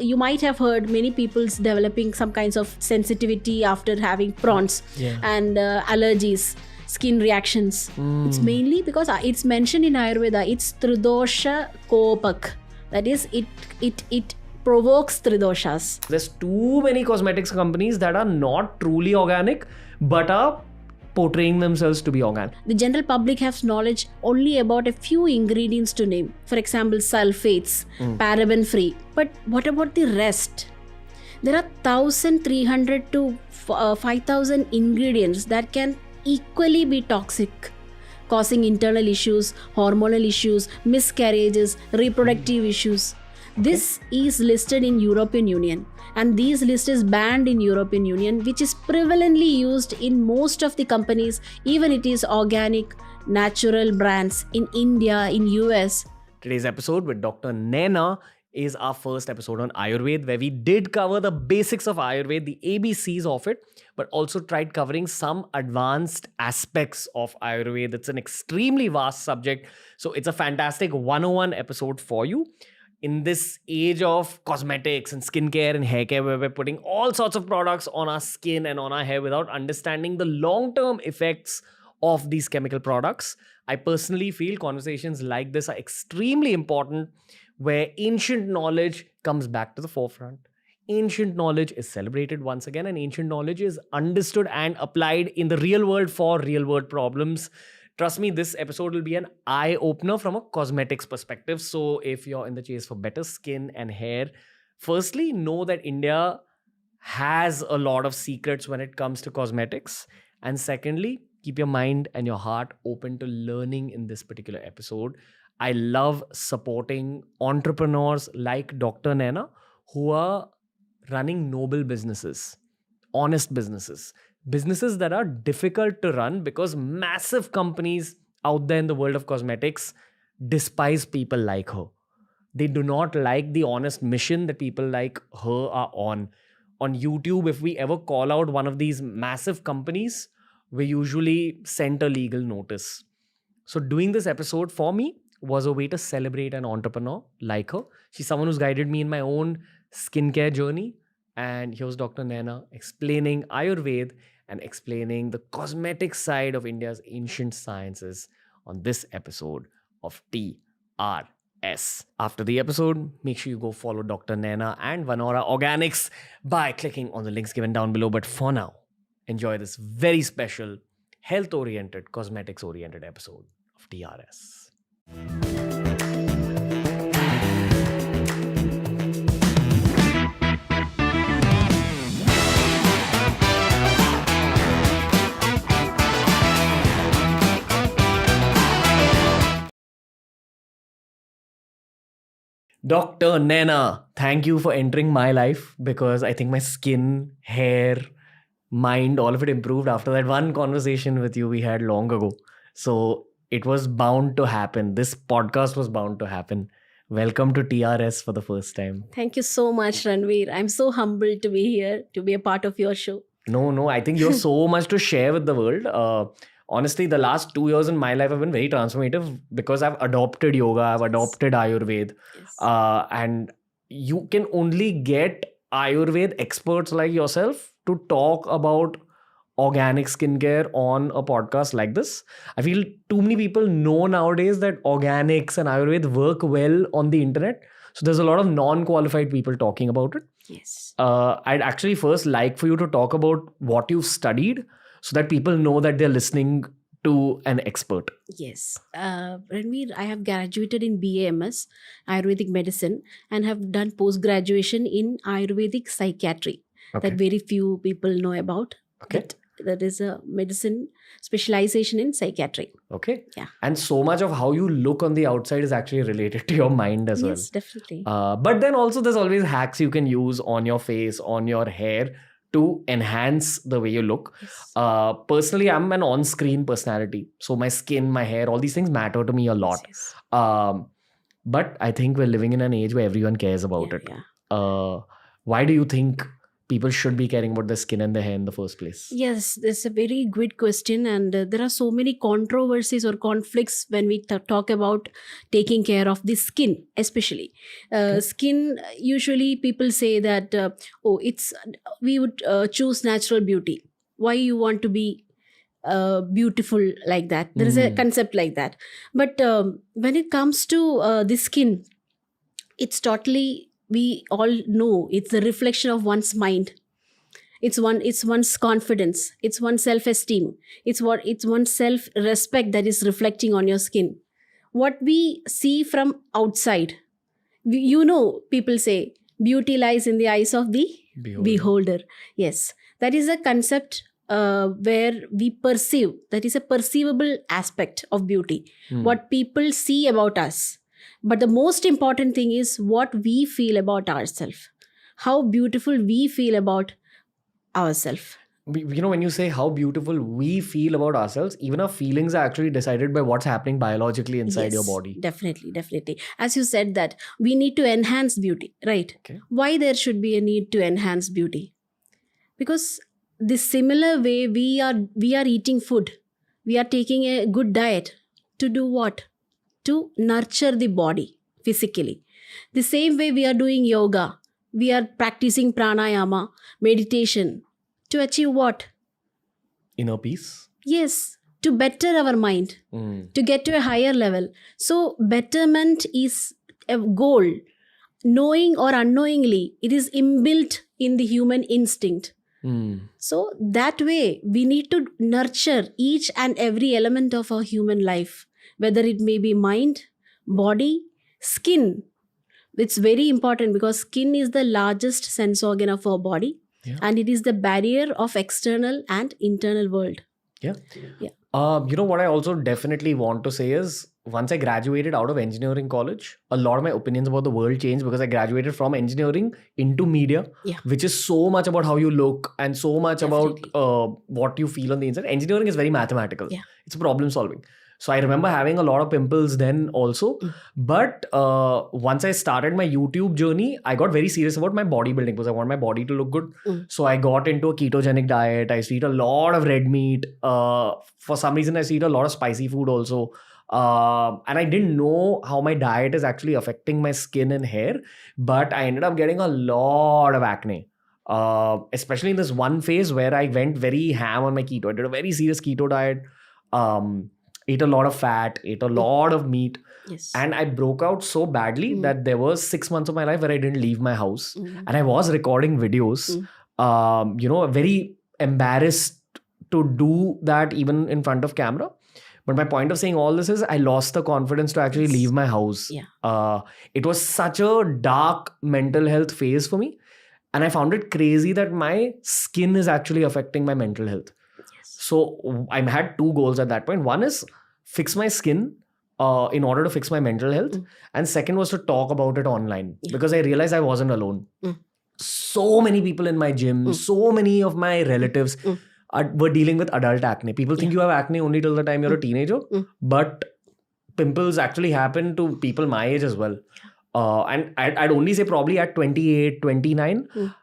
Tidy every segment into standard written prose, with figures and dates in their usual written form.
you might have heard many people's developing some kinds of sensitivity after having prawns and allergies, skin reactions. It's mainly because it's mentioned in Ayurveda, it's Tridosha Kopak. That is, it provokes Tridoshas. There's too many cosmetics companies that are not truly organic but are portraying themselves to be organic. The general public has knowledge only about a few ingredients to name. For example, sulfates, paraben free. But what about the rest? There are 1,300 to 5,000 ingredients that can equally be toxic, causing internal issues, hormonal issues, miscarriages, reproductive issues. This is listed in European Union, and these list is banned in European Union, which is prevalently used in most of the companies, even it is organic, natural brands in India, in US. Today's episode with Dr. Nayana is our first episode on Ayurveda, where we did cover the basics of Ayurveda, the ABCs of it, but also tried covering some advanced aspects of Ayurveda. It's an extremely vast subject, so it's a fantastic 101 episode for you. In this age of cosmetics and skincare and hair care, where we're putting all sorts of products on our skin and on our hair without understanding the long-term effects of these chemical products, I personally feel conversations like this are extremely important, where ancient knowledge comes back to the forefront. Ancient knowledge is celebrated once again, and ancient knowledge is understood and applied in the real world for real world problems. Trust me, this episode will be an eye-opener from a cosmetics perspective. So if you're in the chase for better skin and hair, firstly, know that India has a lot of secrets when it comes to cosmetics. And secondly, keep your mind and your heart open to learning in this particular episode. I love supporting entrepreneurs like Dr. Nayana, who are running noble businesses, honest businesses that are difficult to run because massive companies out there in the world of cosmetics despise people like her. They do not like the honest mission that people like her are on. On YouTube, if we ever call out one of these massive companies, we usually send a legal notice. So doing this episode for me was a way to celebrate an entrepreneur like her. She's someone who's guided me in my own skincare journey. And here's Dr. Nayana explaining Ayurveda and explaining the cosmetic side of India's ancient sciences on this episode of TRS. After the episode, make sure you go follow Dr. Nayana and Vanora Organics by clicking on the links given down below. But for now, enjoy this very special, health-oriented, cosmetics-oriented episode of TRS. Dr. Nayana, thank you for entering my life, because I think my skin, hair, mind, all of it improved after that one conversation with you we had long ago. So it was bound to happen. This podcast was bound to happen. Welcome to TRS for the first time. Thank you so much, Ranveer. I'm so humbled to be here, to be a part of your show. No, I think you have so much to share with the world. Honestly, the last 2 years in my life have been very transformative because I've adopted yoga, I've adopted Ayurveda. Yes. And you can only get Ayurveda experts like yourself to talk about organic skincare on a podcast like this. I feel too many people know nowadays that organics and Ayurveda work well on the internet. So there's a lot of non-qualified people talking about it. Yes. I'd actually first like for you to talk about what you've studied so that people know that they're listening to an expert. Yes. Ranveer, I have graduated in BAMS, Ayurvedic medicine, and have done post-graduation in Ayurvedic psychiatry that very few people know about. Okay. That is a medicine specialization in psychiatry. Okay. Yeah. And so much of how you look on the outside is actually related to your mind as well. Yes, definitely. But then also there's always hacks you can use on your face, on your hair to enhance the way you look. Yes. Personally, I'm an on-screen personality. So my skin, my hair, all these things matter to me a lot. Yes. But I think we're living in an age where everyone cares about it. Yeah. Why do you think people should be caring about their skin and their hair in the first place? Yes, that's a very good question, and there are so many controversies or conflicts when we talk about taking care of the skin, especially skin. Usually, people say that it's we would choose natural beauty. Why you want to be beautiful like that? There is a concept like that, but when it comes to the skin, it's totally, we all know it's a reflection of one's mind. It's one's confidence, it's one's self-esteem, it's one's self-respect that is reflecting on your skin. What we see from outside, people say beauty lies in the eyes of the beholder. Yes, that is a concept where we perceive, that is a perceivable aspect of beauty, what people see about us. But the most important thing is what we feel about ourselves, how beautiful we feel about ourselves. When you say how beautiful we feel about ourselves, even our feelings are actually decided by what's happening biologically inside your body. Definitely. As you said that we need to enhance beauty, right? Okay. Why there should be a need to enhance beauty? Because the similar way we are eating food, we are taking a good diet to do what? To nurture the body physically. The same way we are doing yoga, we are practicing pranayama, meditation, to achieve what? Inner peace? Yes, to better our mind, to get to a higher level. So betterment is a goal. Knowing or unknowingly, it is inbuilt in the human instinct. So that way, we need to nurture each and every element of our human life, whether it may be mind, body, skin. It's very important because skin is the largest sense organ of our body, and it is the barrier of external and internal world. Yeah. What I also definitely want to say is, once I graduated out of engineering college, a lot of my opinions about the world changed because I graduated from engineering into media, which is so much about how you look and so much about what you feel on the inside. Engineering is very mathematical. It's problem solving. So I remember having a lot of pimples then also. But once I started my YouTube journey, I got very serious about my bodybuilding because I want my body to look good. So I got into a ketogenic diet. I used to eat a lot of red meat. For some reason, I used to eat a lot of spicy food also. And I didn't know how my diet is actually affecting my skin and hair. But I ended up getting a lot of acne. Especially in this one phase where I went very ham on my keto. I did a very serious keto diet. Ate a lot of fat, ate a lot of meat. Yes. And I broke out so badly that there was 6 months of my life where I didn't leave my house. And I was recording videos, very embarrassed to do that even in front of camera. But my point of saying all this is I lost the confidence to actually leave my house. It was such a dark mental health phase for me. And I found it crazy that my skin is actually affecting my mental health. So I had two goals at that point. One is fix my skin in order to fix my mental health. And second was to talk about it online because I realized I wasn't alone. So many people in my gym, so many of my relatives were dealing with adult acne. People think you have acne only till the time you're a teenager, but pimples actually happen to people my age as well. And I'd only say probably at 28, 29,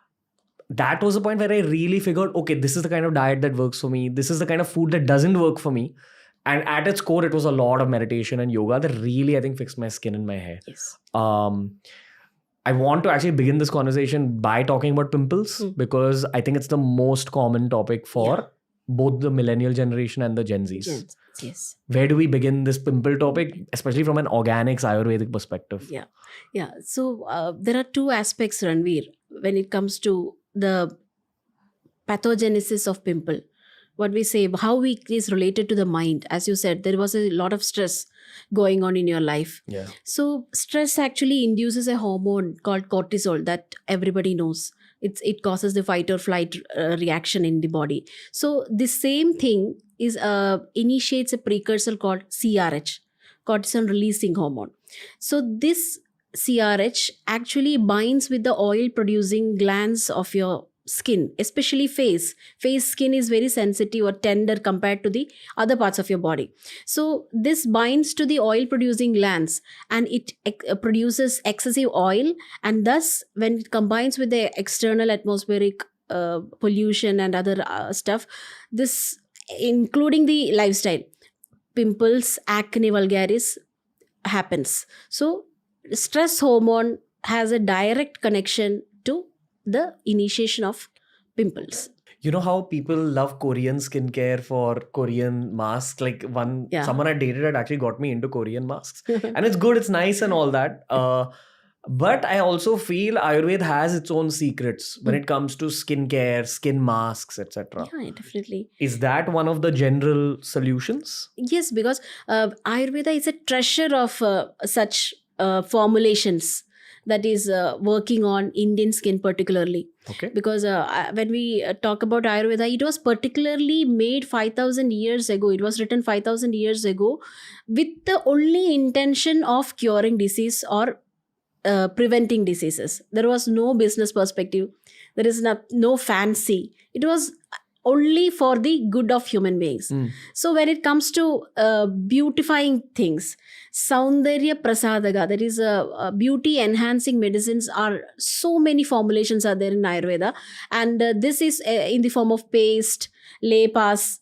that was the point where I really figured, okay, this is the kind of diet that works for me. This is the kind of food that doesn't work for me. And at its core, it was a lot of meditation and yoga that really, I think, fixed my skin and my hair. Yes. I want to actually begin this conversation by talking about pimples because I think it's the most common topic for both the millennial generation and the Gen Zs. Yes. Where do we begin this pimple topic, especially from an organics Ayurvedic perspective? Yeah. So there are two aspects, Ranveer, when it comes to the pathogenesis of pimple. What we say, how it is related to the mind. As you said, there was a lot of stress going on in your life. So stress actually induces a hormone called cortisol that everybody knows. It causes the fight or flight reaction in the body. So the same thing is initiates a precursor called CRH, cortisol releasing hormone. So this CRH actually binds with the oil producing glands of your skin, especially face. Face skin is very sensitive or tender compared to the other parts of your body. So this binds to the oil producing glands and it produces excessive oil, and thus when it combines with the external atmospheric pollution and other stuff, this including the lifestyle, pimples, acne vulgaris happens. So stress hormone has a direct connection to the initiation of pimples. You know how people love Korean skincare for Korean masks? Like Yeah. someone I dated had actually got me into Korean masks. And it's good, it's nice and all that. But I also feel Ayurveda has its own secrets when it comes to skincare, skin masks, etc. Yeah, definitely. Is that one of the general solutions? Yes, because Ayurveda is a treasure of such formulations that is working on Indian skin particularly. Okay. Because when we talk about Ayurveda, it was particularly made 5,000 years ago. It was written 5,000 years ago with the only intention of curing disease or preventing diseases. There was no business perspective. There is no fancy. It was only for the good of human beings. So when it comes to beautifying things, Saundarya Prasadaga, that is beauty enhancing medicines, are so many formulations are there in Ayurveda, and this is in the form of paste, lepas,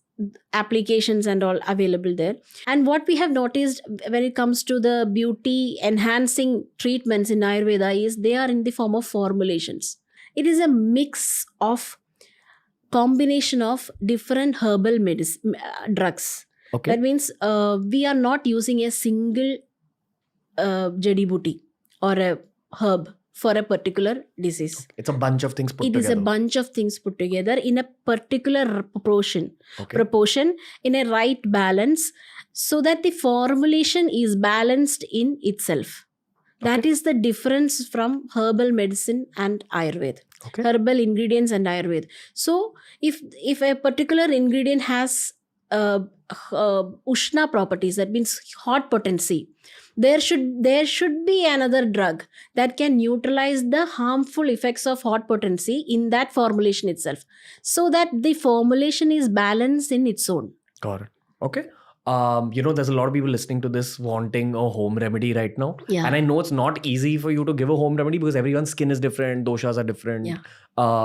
applications and all available there. And what we have noticed when it comes to the beauty enhancing treatments in Ayurveda is they are in the form of formulations. It is a mix of combination of different herbal drugs. Okay. That means we are not using a single jadi buti or a herb for a particular disease. It's a bunch of things put together. It is a bunch of things put together in a particular proportion, in a right balance, so that the formulation is balanced in itself. That is the difference from herbal medicine and Ayurveda. Okay. Herbal ingredients and Ayurveda. So if a particular ingredient has Ushna properties, that means hot potency, there should be another drug that can neutralize the harmful effects of hot potency in that formulation itself, so that the formulation is balanced in its own. Got it. Okay. There's a lot of people listening to this wanting a home remedy right now. Yeah. And I know it's not easy for you to give a home remedy because everyone's skin is different, doshas are different. Yeah.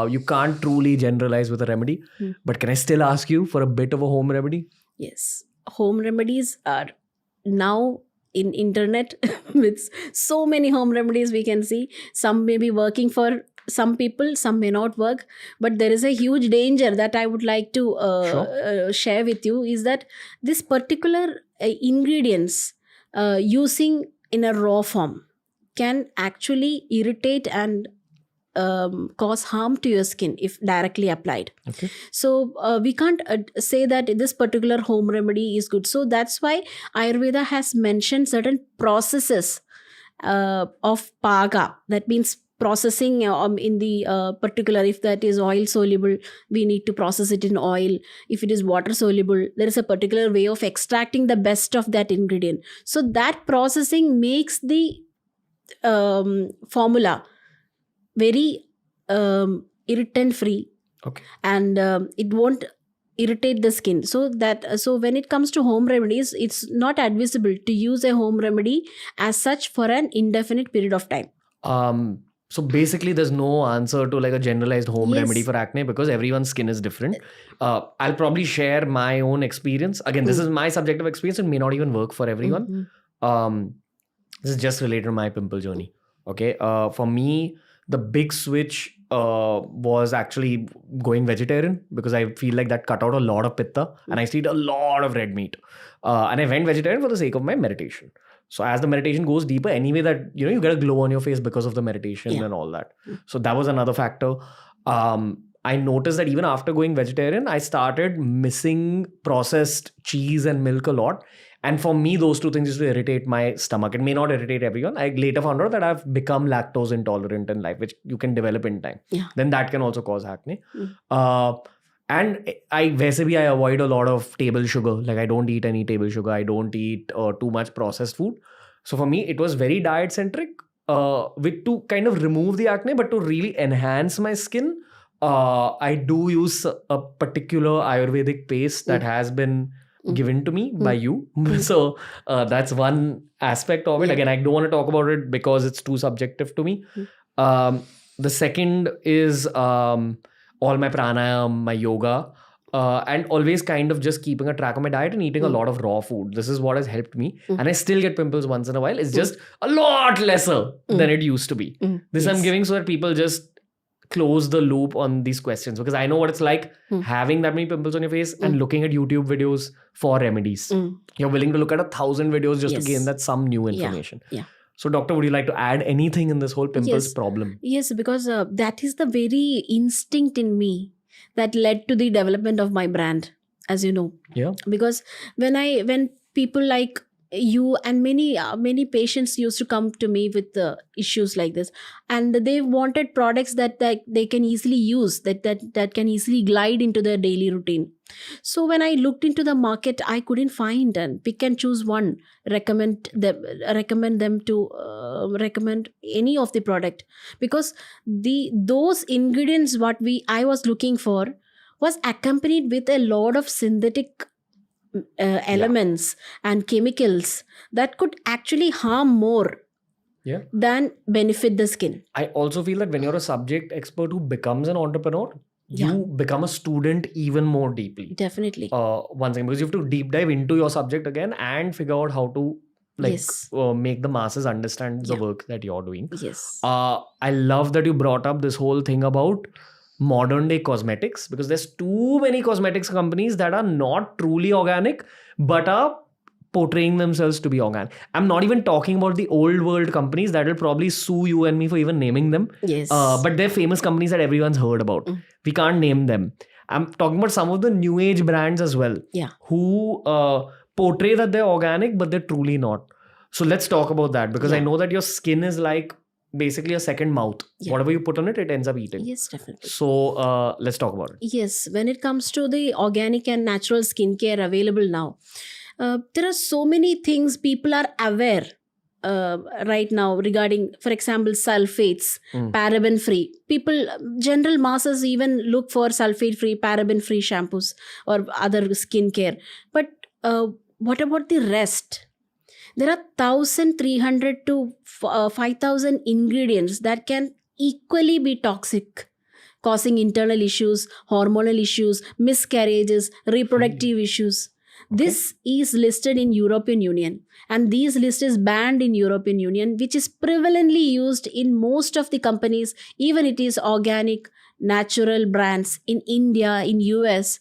You can't truly generalize with a remedy. But can I still ask you for a bit of a home remedy? Yes. Home remedies are now in internet with so many home remedies we can see. Some may be working for some people, some may not work, but there is a huge danger that I would like to share with you, is that this particular ingredients using in a raw form can actually irritate and cause harm to your skin if directly applied. Okay. So we can't say that this particular home remedy is good. So that's why Ayurveda has mentioned certain processes of paga. That means processing in the particular, if that is oil soluble, we need to process it in oil. If it is water soluble, there is a particular way of extracting the best of that ingredient. So that processing makes the formula very irritant free. Okay. And it won't irritate the skin. So when it comes to home remedies, it's not advisable to use a home remedy as such for an indefinite period of time. So basically there's no answer to like a generalized home Yes. remedy for acne because everyone's skin is different. I'll probably share my own experience. Again, this is my subjective experience. It may not even work for everyone. This is just related to my pimple journey. Okay. For me, the big switch was actually going vegetarian because I feel like that cut out a lot of pitta and I used to eat a lot of red meat. And I went vegetarian for the sake of my meditation. So as the meditation goes deeper, anyway, that you get a glow on your face because of the meditation and all that. So that was another factor. I noticed that even after going vegetarian, I started missing processed cheese and milk a lot. And for me, those two things used to irritate my stomach. It may not irritate everyone. I later found out that I've become lactose intolerant in life, which you can develop in time. Yeah. Then that can also cause acne. And I avoid a lot of table sugar. Like I don't eat any table sugar. I don't eat too much processed food. So for me, it was very diet centric, with to kind of remove the acne, but to really enhance my skin. I do use a particular Ayurvedic paste that has been given to me by you. So that's one aspect of it. Again, I don't want to talk about it because it's too subjective to me. The second is all my pranayam, my yoga, and always kind of just keeping a track of my diet and eating a lot of raw food. This is what has helped me. And I still get pimples once in a while. It's just a lot lesser than it used to be. This I'm giving so that people just close the loop on these questions, because I know what it's like having that many pimples on your face and looking at YouTube videos for remedies. You're willing to look at 1,000 videos just to gain that some new information. Yeah. So, doctor, would you like to add anything in this whole pimples problem? Yes, because that is the very instinct in me that led to the development of my brand, as you know. Yeah. Because when people like you and many patients used to come to me with issues like this, and they wanted products that they can easily use, that can easily glide into their daily routine. So when I looked into the market, I couldn't find and pick and choose one, recommend them to recommend any of the product, because those ingredients what I was looking for was accompanied with a lot of synthetic elements and chemicals that could actually harm more than benefit the skin. I also feel that when you're a subject expert who becomes an entrepreneur, you become a student even more deeply. Definitely. Once again, because you have to deep dive into your subject again and figure out how to make the masses understand the work that you're doing. Yes. I love that you brought up this whole thing about modern day cosmetics, because there's too many cosmetics companies that are not truly organic but are portraying themselves to be organic. I'm not even talking about the old world companies that will probably sue you and me for even naming them. Yes. But they're famous companies that everyone's heard about. We can't name them. I'm talking about some of the new age brands as well, who portray that they're organic but they're truly not. So let's talk about that, because I know that your skin is like basically a second mouth. Whatever you put on it, it ends up eating. Yes, definitely. So let's talk about it. Yes, when it comes to the organic and natural skincare available now, there are so many things people are aware right now regarding, for example, sulfates, paraben free. People, general masses even look for sulfate free, paraben free shampoos or other skincare. But what about the rest? There are 1,300 to 5,000 ingredients that can equally be toxic, causing internal issues, hormonal issues, miscarriages, reproductive issues. This is listed in European Union, and these list is banned in European Union, which is prevalently used in most of the companies, even it is organic, natural brands in India, in US.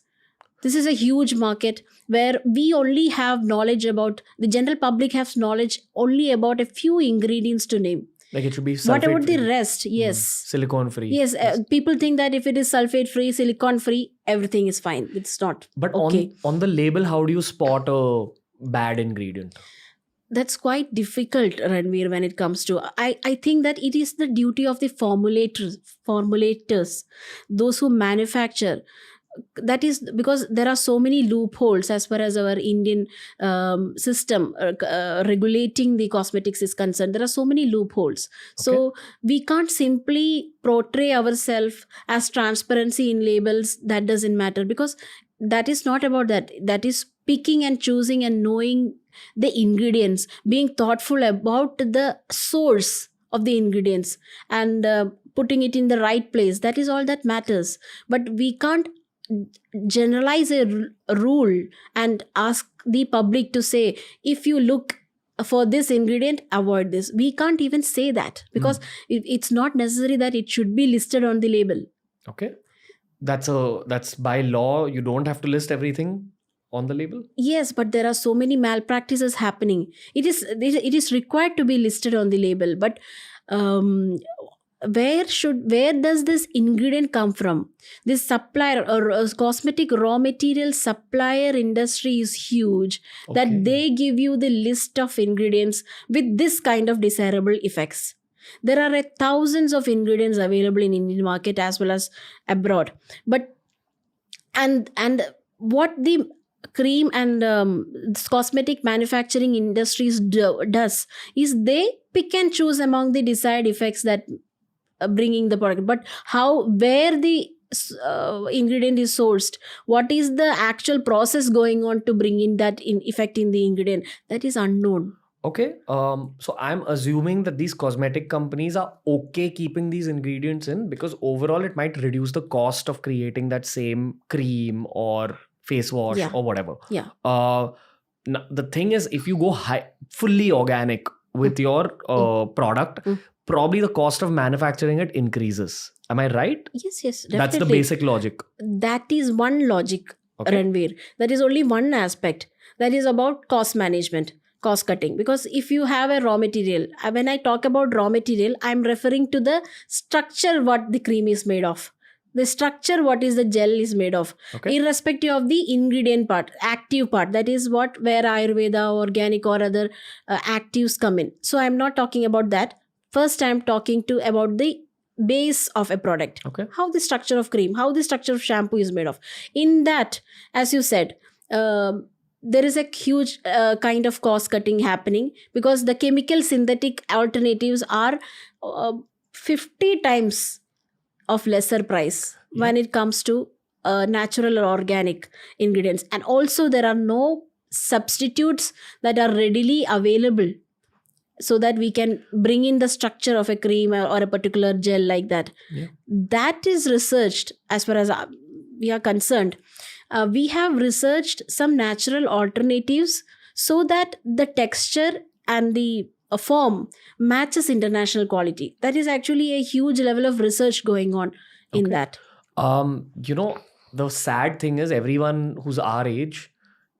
This is a huge market where we only have knowledge about, the general public has knowledge only about a few ingredients to name. Like it should be sulfate What about free. the rest? Yes. Silicone free. Yes. People think that if it is sulfate free, silicone free, everything is fine. It's not. But okay. on the label, how do you spot a bad ingredient? That's quite difficult, Ranveer, when it comes to... I think that it is the duty of the formulators, those who manufacture. That is because there are so many loopholes as far as our Indian system regulating the cosmetics is concerned. There are so many loopholes. So we can't simply portray ourselves as transparency in labels. That doesn't matter, because that is not about that. That is picking and choosing and knowing the ingredients, being thoughtful about the source of the ingredients and putting it in the right place. That is all that matters. But we can't generalize a rule and ask the public to say, if you look for this ingredient, avoid this. We can't even say that, because it's not necessary that it should be listed on the label. Okay. That's by law. You don't have to list everything on the label. Yes, but there are so many malpractices happening. It is required to be listed on the label, but where does this ingredient come from? This supplier or cosmetic raw material supplier industry is huge, that they give you the list of ingredients with this kind of desirable effects. There are thousands of ingredients available in Indian market as well as abroad. But and what the cream and cosmetic manufacturing industries does is they pick and choose among the desired effects that bringing the product. But where the ingredient is sourced, what is the actual process going on to bring in that effect in the ingredient, that is unknown. Okay. So I'm assuming that these cosmetic companies are okay keeping these ingredients in because overall it might reduce the cost of creating that same cream or face wash Yeah. or whatever. Yeah. The thing is, if you go fully organic with your product, probably the cost of manufacturing it increases. Am I right? Yes, definitely. That's the basic logic. That is one logic, Okay. Ranveer. That is only one aspect. That is about cost management, cost cutting. Because if you have a raw material, when I talk about raw material, I'm referring to the structure what the cream is made of. The structure what is the gel is made of. Okay. Irrespective of the ingredient part, active part. That is where Ayurveda, organic or other actives come in. So I'm not talking about that. First, I'm talking about the base of a product. Okay. How the structure of cream, how the structure of shampoo is made of. In that, as you said, there is a huge kind of cost cutting happening because the chemical synthetic alternatives are 50 times of lesser price when it comes to natural or organic ingredients. And also there are no substitutes that are readily available so that we can bring in the structure of a cream or a particular gel like that. Yeah. That is researched as far as we are concerned. We have researched some natural alternatives so that the texture and the form matches international quality. That is actually a huge level of research going on in that. The sad thing is everyone who's our age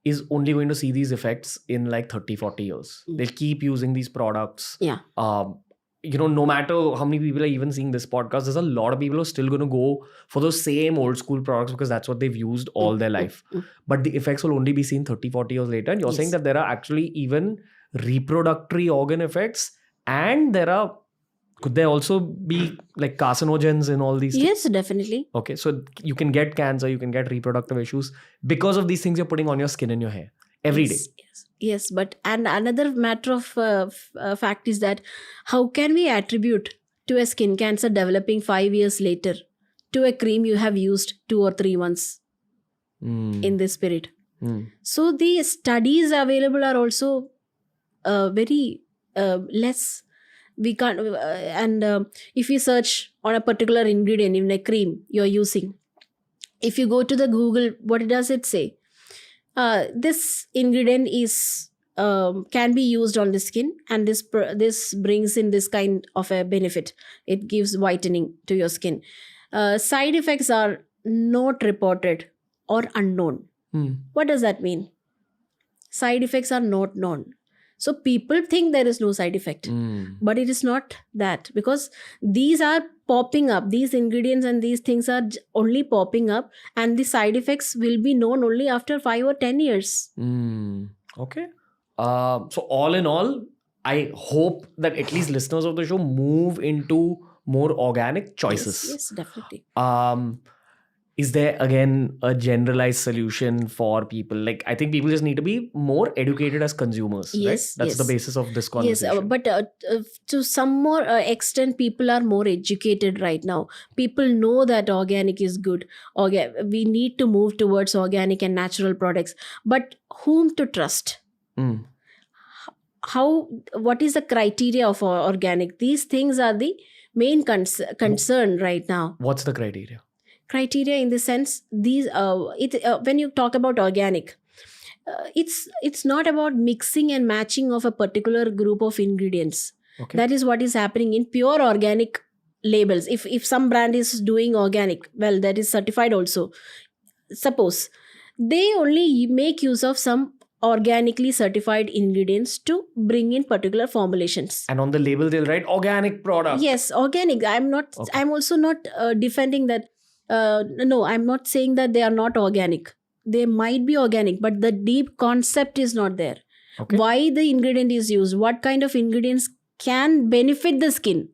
is only going to see these effects in like 30-40 years. They'll keep using these products. Yeah. No matter how many people are even seeing this podcast, there's a lot of people who are still going to go for those same old school products because that's what they've used all their life. But the effects will only be seen 30-40 years later. And you're saying that there are actually even reproductory organ effects, and could there also be like carcinogens in all these things? Yes, definitely. Okay, so you can get cancer, you can get reproductive issues because of these things you're putting on your skin and your hair every day. Yes, but and another matter of fact is that how can we attribute to a skin cancer developing 5 years later to a cream you have used 2 or 3 months in this spirit? So the studies available are also very less. We can't, if you search on a particular ingredient in a cream you're using, if you go to the Google, what does it say? This ingredient is can be used on the skin, and this brings in this kind of a benefit. It gives whitening to your skin. Side effects are not reported or unknown. What does that mean? Side effects are not known. So people think there is no side effect, but it is not that, because these are popping up. These ingredients and these things are only popping up, and the side effects will be known only after 5 or 10 years. Okay. So all in all, I hope that at least listeners of the show move into more organic choices. Yes, definitely. Is there again a generalized solution for people? Like, I think people just need to be more educated as consumers. Yes, right? That's the basis of this conversation. Yes, but to some more extent, people are more educated right now. People know that organic is good. We need to move towards organic and natural products. But whom to trust? What is the criteria of organic? These things are the main concern right now. What's the criteria? Criteria in the sense, these when you talk about organic, it's not about mixing and matching of a particular group of ingredients. Okay. That is what is happening in pure organic labels. If some brand is doing organic, well, that is certified also. Suppose they only make use of some organically certified ingredients to bring in particular formulations, and on the label they'll write organic product. Yes, organic. I'm also not defending that. No, I'm not saying that they are not organic. They might be organic, but the deep concept is not there. Okay. Why the ingredient is used, what kind of ingredients can benefit the skin,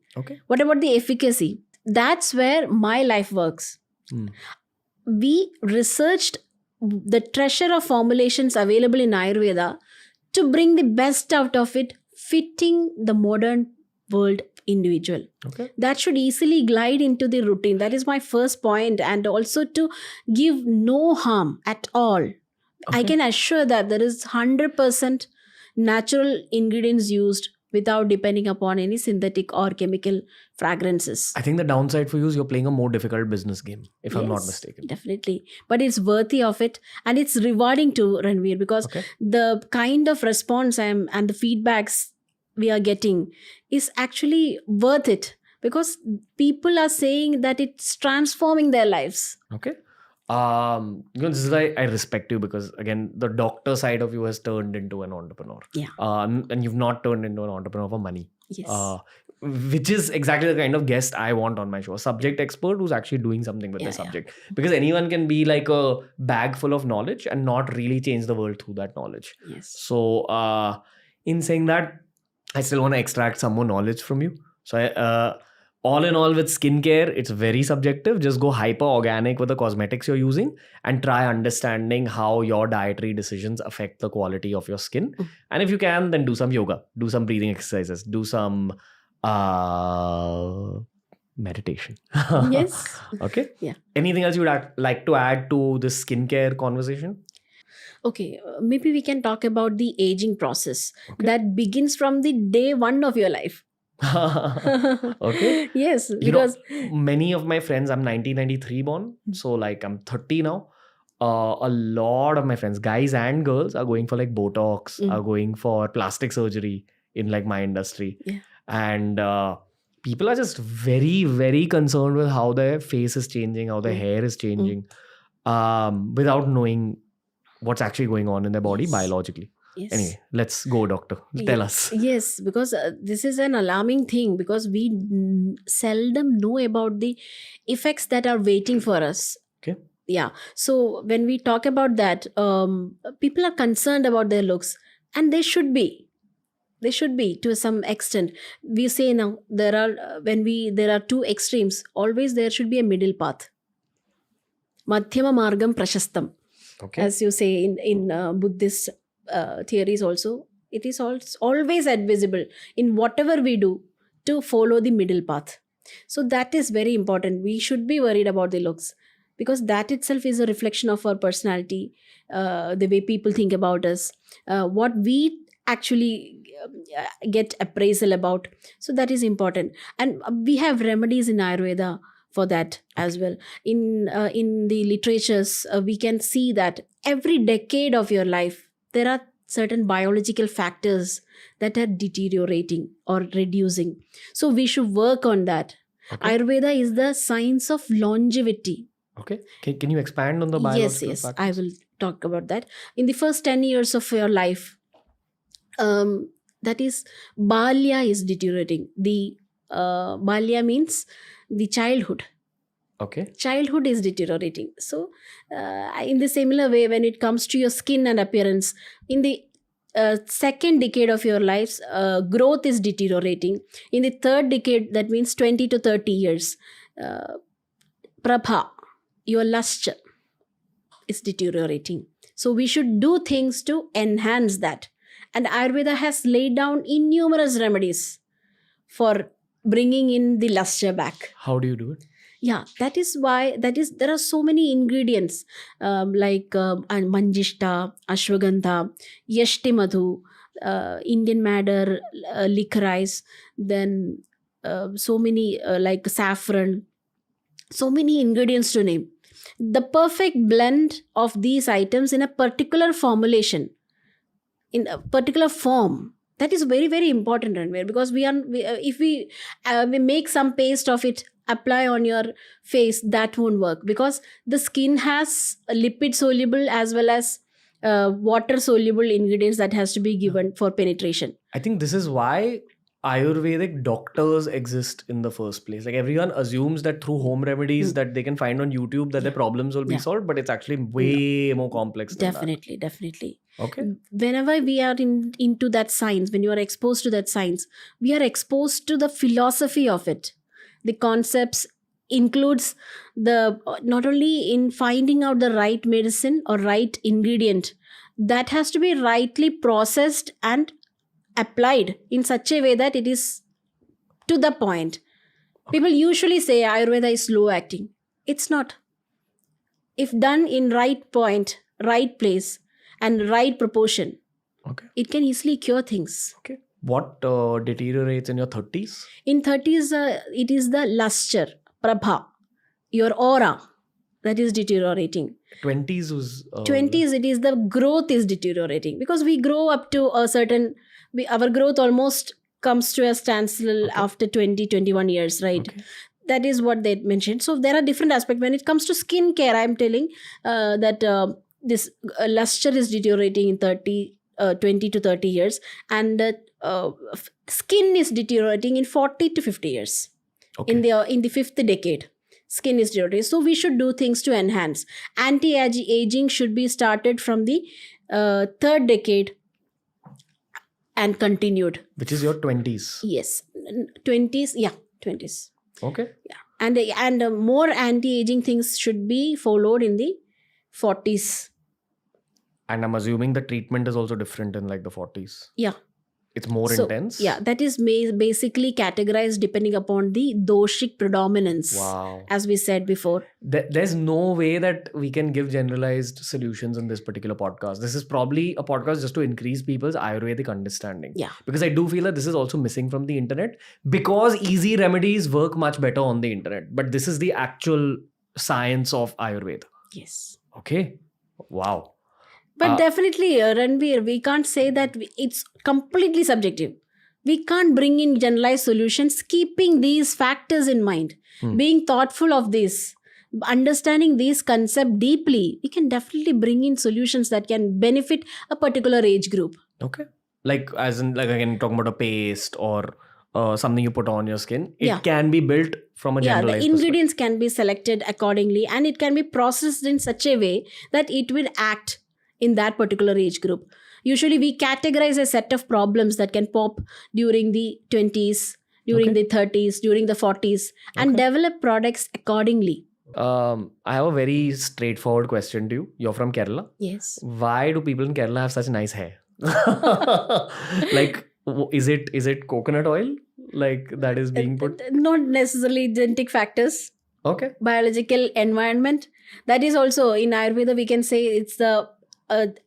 what about the efficacy? That's where my life works. We researched the treasure of formulations available in Ayurveda to bring the best out of it, fitting the modern world individual. That should easily glide into the routine. That is my first point. And also to give no harm at all. I can assure that there is 100% natural ingredients used without depending upon any synthetic or chemical fragrances. I think the downside for you is you're playing a more difficult business game, if I'm not Yes, mistaken. definitely. But it's worthy of it, and it's rewarding to Ranveer, because Okay. the kind of response and the feedbacks we are getting is actually worth it, because people are saying that it's transforming their lives. Okay. This is why I respect you, because again, the doctor side of you has turned into an entrepreneur. Yeah. And you've not turned into an entrepreneur for money. Yes. Which is exactly the kind of guest I want on my show. A subject expert who's actually doing something with Yeah, the subject. Because anyone can be like a bag full of knowledge and not really change the world through that knowledge. Yes. So, in saying that, I still want to extract some more knowledge from you. So, all in all, with skincare, it's very subjective. Just go hyper organic with the cosmetics you're using and try understanding how your dietary decisions affect the quality of your skin. And if you can, then do some yoga, do some breathing exercises, do some meditation. Yes. Okay. Yeah. Anything else you would like to add to this skincare conversation? Okay, maybe we can talk about the aging process Okay. that begins from the day one of your life. Okay. Yes, You know, because many of my friends, I'm 1993 born, so like I'm 30 now. A lot of my friends, guys and girls, are going for like Botox, are going for plastic surgery in like my industry. Yeah. And people are just very, very concerned with how their face is changing, how their hair is changing, without knowing what's actually going on in their body Yes. biologically. yes. Anyway, let's go, doctor. Tell us. Yes, because this is an alarming thing, because we seldom know about the effects that are waiting for us. Okay. Yeah. So when we talk about that, people are concerned about their looks, and they should be. They should be to some extent. We say now there are there are two extremes. Always there should be a middle path. Madhyama margam prashastam, Okay. as you say in Buddhist theories also. It is always advisable in whatever we do to follow the middle path. So that is very important. We should be worried about the looks, because that itself is a reflection of our personality, the way people think about us, what we actually get appraisal about. So that is important, and we have remedies in Ayurveda for that as well. In the literatures, we can see that every decade of your life there are certain biological factors that are deteriorating or reducing. So we should work on that. Okay. Ayurveda is the science of longevity. Okay. Can you expand on the biological Yes, factors? I will talk about that. In the first 10 years of your life, that is, Balya is deteriorating. The Balya means the childhood. Okay. Childhood is deteriorating. So, in the similar way, when it comes to your skin and appearance, in the second decade of your lives, growth is deteriorating. In the third decade, that means 20 to 30 years, Prabha, your luster, is deteriorating. So we should do things to enhance that. And Ayurveda has laid down innumerable remedies for bringing in the luster back. How do you do it? Yeah, that is why there are so many ingredients, like manjishta, ashwagandha, yashti madhu, Indian madder, licorice, then so many like saffron, so many ingredients to name. The perfect blend of these items in a particular formulation, in a particular form, that is very, very important, Ranveer, because if we make some paste of it, apply on your face, that won't work, because the skin has lipid soluble as well as water soluble ingredients that has to be given for penetration. I think this is why Ayurvedic doctors exist in the first place. Like everyone assumes that through home remedies that they can find on YouTube that their problems will be solved, but it's actually way more complex than Definitely. that. Okay. Whenever we are into that science, when you are exposed to that science, we are exposed to the philosophy of it. The concepts includes the not only in finding out the right medicine or right ingredient, that has to be rightly processed and applied in such a way that it is to the point. People usually say Ayurveda is slow acting. It's not. If done in right point, right place, and right proportion, Okay. It can easily cure things. Okay. What deteriorates in your 30s? In 30s, it is the luster, prabha, your aura that is deteriorating. 20s was 20s, it is the growth is deteriorating because we grow up to a certain, our growth almost comes to a standstill after 20-21 years, right? Okay. That is what they mentioned. So there are different aspects. When it comes to skin care, I'm telling that this luster is deteriorating in 20 to 30 years, and skin is deteriorating in 40 to 50 years. Okay. In the fifth decade, skin is deteriorating. So we should do things to enhance. Anti-aging should be started from the third decade and continued. Which is your 20s. Yes, 20s. Yeah, 20s. Okay. Yeah, and more anti-aging things should be followed in the 40s. And I'm assuming the treatment is also different in like the 40s. Yeah. It's more So, intense. yeah, that is basically categorized depending upon the doshic predominance. Wow. As we said before. There's no way that we can give generalized solutions in this particular podcast. This is probably a podcast just to increase people's Ayurvedic understanding. Yeah. Because I do feel that this is also missing from the internet because easy remedies work much better on the internet. But this is the actual science of Ayurveda. Yes. Okay. Wow. But definitely, Ranveer, we can't say that it's completely subjective. We can't bring in generalized solutions, keeping these factors in mind, being thoughtful of this, understanding this concept deeply. We can definitely bring in solutions that can benefit a particular age group. Okay. Like as in, like again, talking about a paste or something you put on your skin. It can be built from a generalized the ingredients can be selected accordingly, and it can be processed in such a way that it will act in that particular age group. Usually we categorize a set of problems that can pop during the 20s, during the 30s, during the 40s, and develop products accordingly. I have a very straightforward question to you. You're from Kerala. Yes. Why do people in Kerala have such nice hair? Like, is it coconut oil like that is being put? Not necessarily genetic factors. Okay. Biological environment. That is also in Ayurveda we can say it's the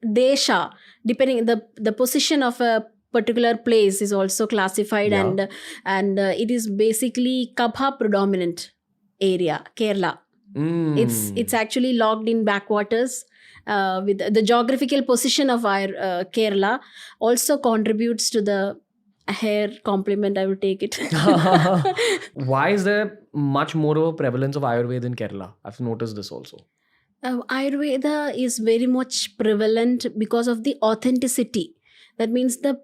desha, depending the position of a particular place is also classified, and it is basically Kabha predominant area, Kerala. It's actually locked in backwaters. With the geographical position of our Kerala also contributes to the hair complement, I would take it. Why is there much more of a prevalence of Ayurveda in Kerala? I've noticed this also. Ayurveda is very much prevalent because of the authenticity. That means the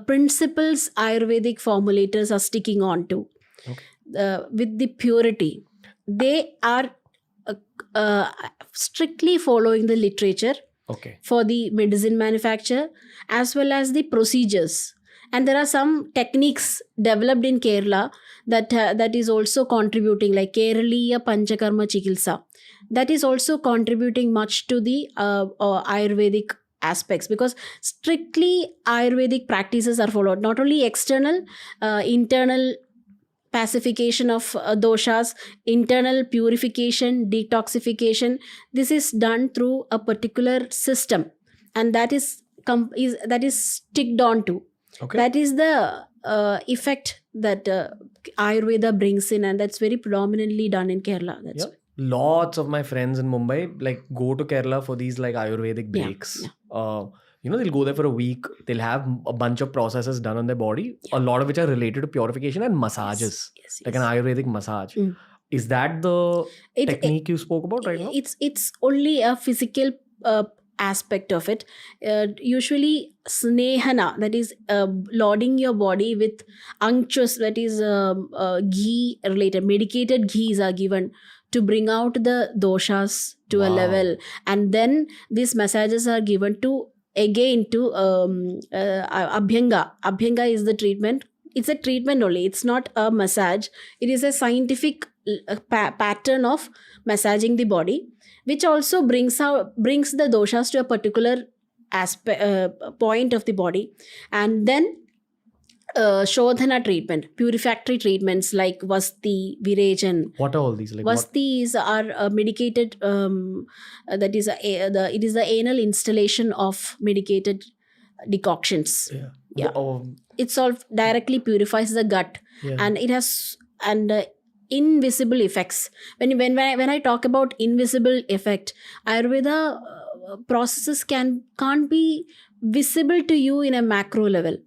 principles Ayurvedic formulators are sticking on to with the purity. They are strictly following the literature for the medicine manufacture as well as the procedures. And there are some techniques developed in Kerala that is also contributing, like Keraliya Panchakarma Chikilsa. That is also contributing much to the Ayurvedic aspects, because strictly Ayurvedic practices are followed. Not only external, internal pacification of doshas, internal purification, detoxification. This is done through a particular system, and that is sticked on to. That is the effect that Ayurveda brings in, and that's very predominantly done in Kerala. That's Lots of my friends in Mumbai like go to Kerala for these like Ayurvedic breaks. They'll go there for a week. They'll have a bunch of processes done on their body, a lot of which are related to purification and massages, like an Ayurvedic massage. Is that the technique you spoke about right now? It's only a physical aspect of it. Usually snehana, that is loading your body with unctuous, that is ghee related, medicated ghees are given to bring out the doshas to a level, and then these massages are given to again to abhyanga. Abhyanga is the treatment. It's a treatment only, it's not a massage. It is a scientific pattern of massaging the body, which also brings the doshas to a particular point of the body. And then Shodhana treatment, purificatory treatments like Vasti, Virejan. What are all these? Like Vastis are medicated, that is it is the anal installation of medicated decoctions. Yeah. Oh, It all directly purifies the gut, yeah. and it has invisible effects. When I talk about invisible effect, Ayurveda processes can't be visible to you in a macro level.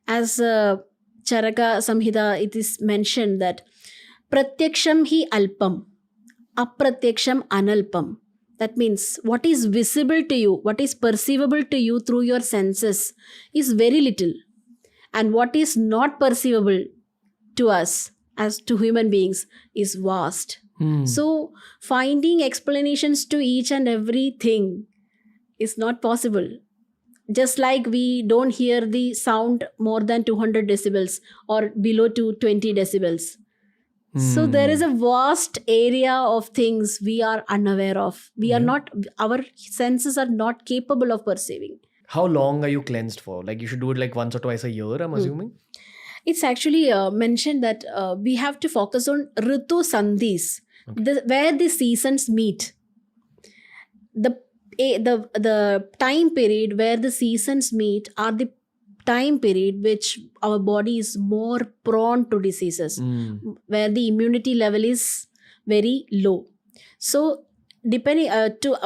As Charaka Samhita, it is mentioned that pratyaksham hi alpam, apratyaksham analpam. That means what is visible to you, what is perceivable to you through your senses is very little, and what is not perceivable to us as to human beings is vast. So finding explanations to each and everything is not possible. Just like we don't hear the sound more than 200 decibels or below 220 decibels. So there is a vast area of things we are unaware of. Our senses are not capable of perceiving. How long are you cleansed for? Like you should do it like once or twice a year, I'm assuming. It's actually mentioned that we have to focus on Ritu Sandhis, where the seasons meet. The time period where the seasons meet are the time period which our body is more prone to diseases, where the immunity level is very low. So depending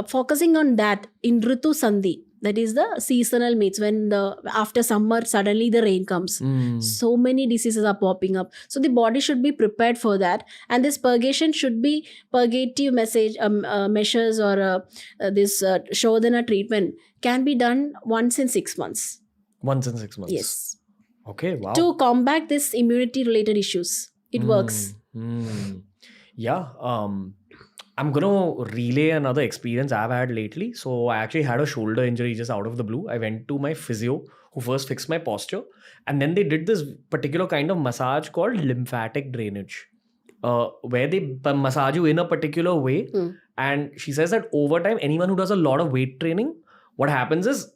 focusing on that in Ritu Sandhi, that is the seasonal meets, when after summer suddenly the rain comes, so many diseases are popping up. So the body should be prepared for that, and this purgation should be purgative measures, or this Shodhana treatment can be done once in 6 months. Once in 6 months. Yes. Okay, wow. To combat this immunity related issues, it works. Yeah. I'm going to relay another experience I've had lately. So I actually had a shoulder injury just out of the blue. I went to my physio who first fixed my posture. And then they did this particular kind of massage called lymphatic drainage, where they massage you in a particular way. And she says that over time, anyone who does a lot of weight training, what happens is,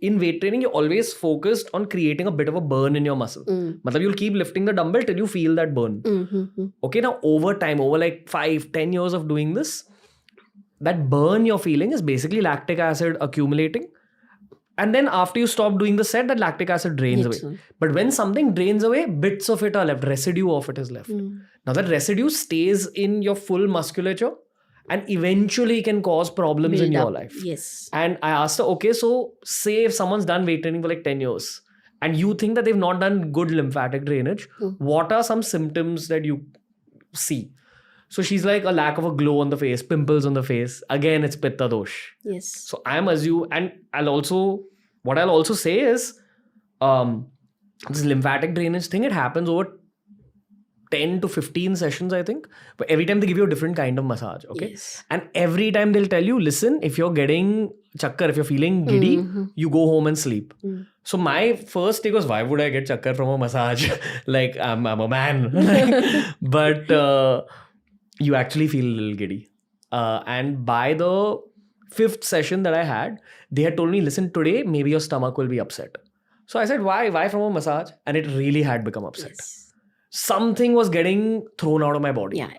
in weight training, you're always focused on creating a bit of a burn in your muscle. Matlab, you'll keep lifting the dumbbell till you feel that burn. Okay, now over time, over like 5-10 years of doing this, that burn you're feeling is basically lactic acid accumulating. And then after you stop doing the set, that lactic acid drains away. But when something drains away, bits of it are left, residue of it is left. Now that residue stays in your full musculature and eventually can cause problems in your life. Yes. And I asked her, okay, so say if someone's done weight training for like 10 years and you think that they've not done good lymphatic drainage, what are some symptoms that you see? So she's like, a lack of a glow on the face, pimples on the face. Again, it's Pitta dosh. Yes. So I'm assuming, and what I'll also say is, this lymphatic drainage thing, it happens over 10 to 15 sessions, I think. But every time they give you a different kind of massage, okay? Yes. And every time they'll tell you, listen, if you're getting chakkar, if you're feeling giddy, you go home and sleep. So my first take was, why would I get chakkar from a massage? Like, I'm a man. But you actually feel a little giddy. And by the 5th session that I had, they had told me, listen, today, maybe your stomach will be upset. So I said, why? Why from a massage? And it really had become upset. Yes. Something was getting thrown out of my body. Yeah.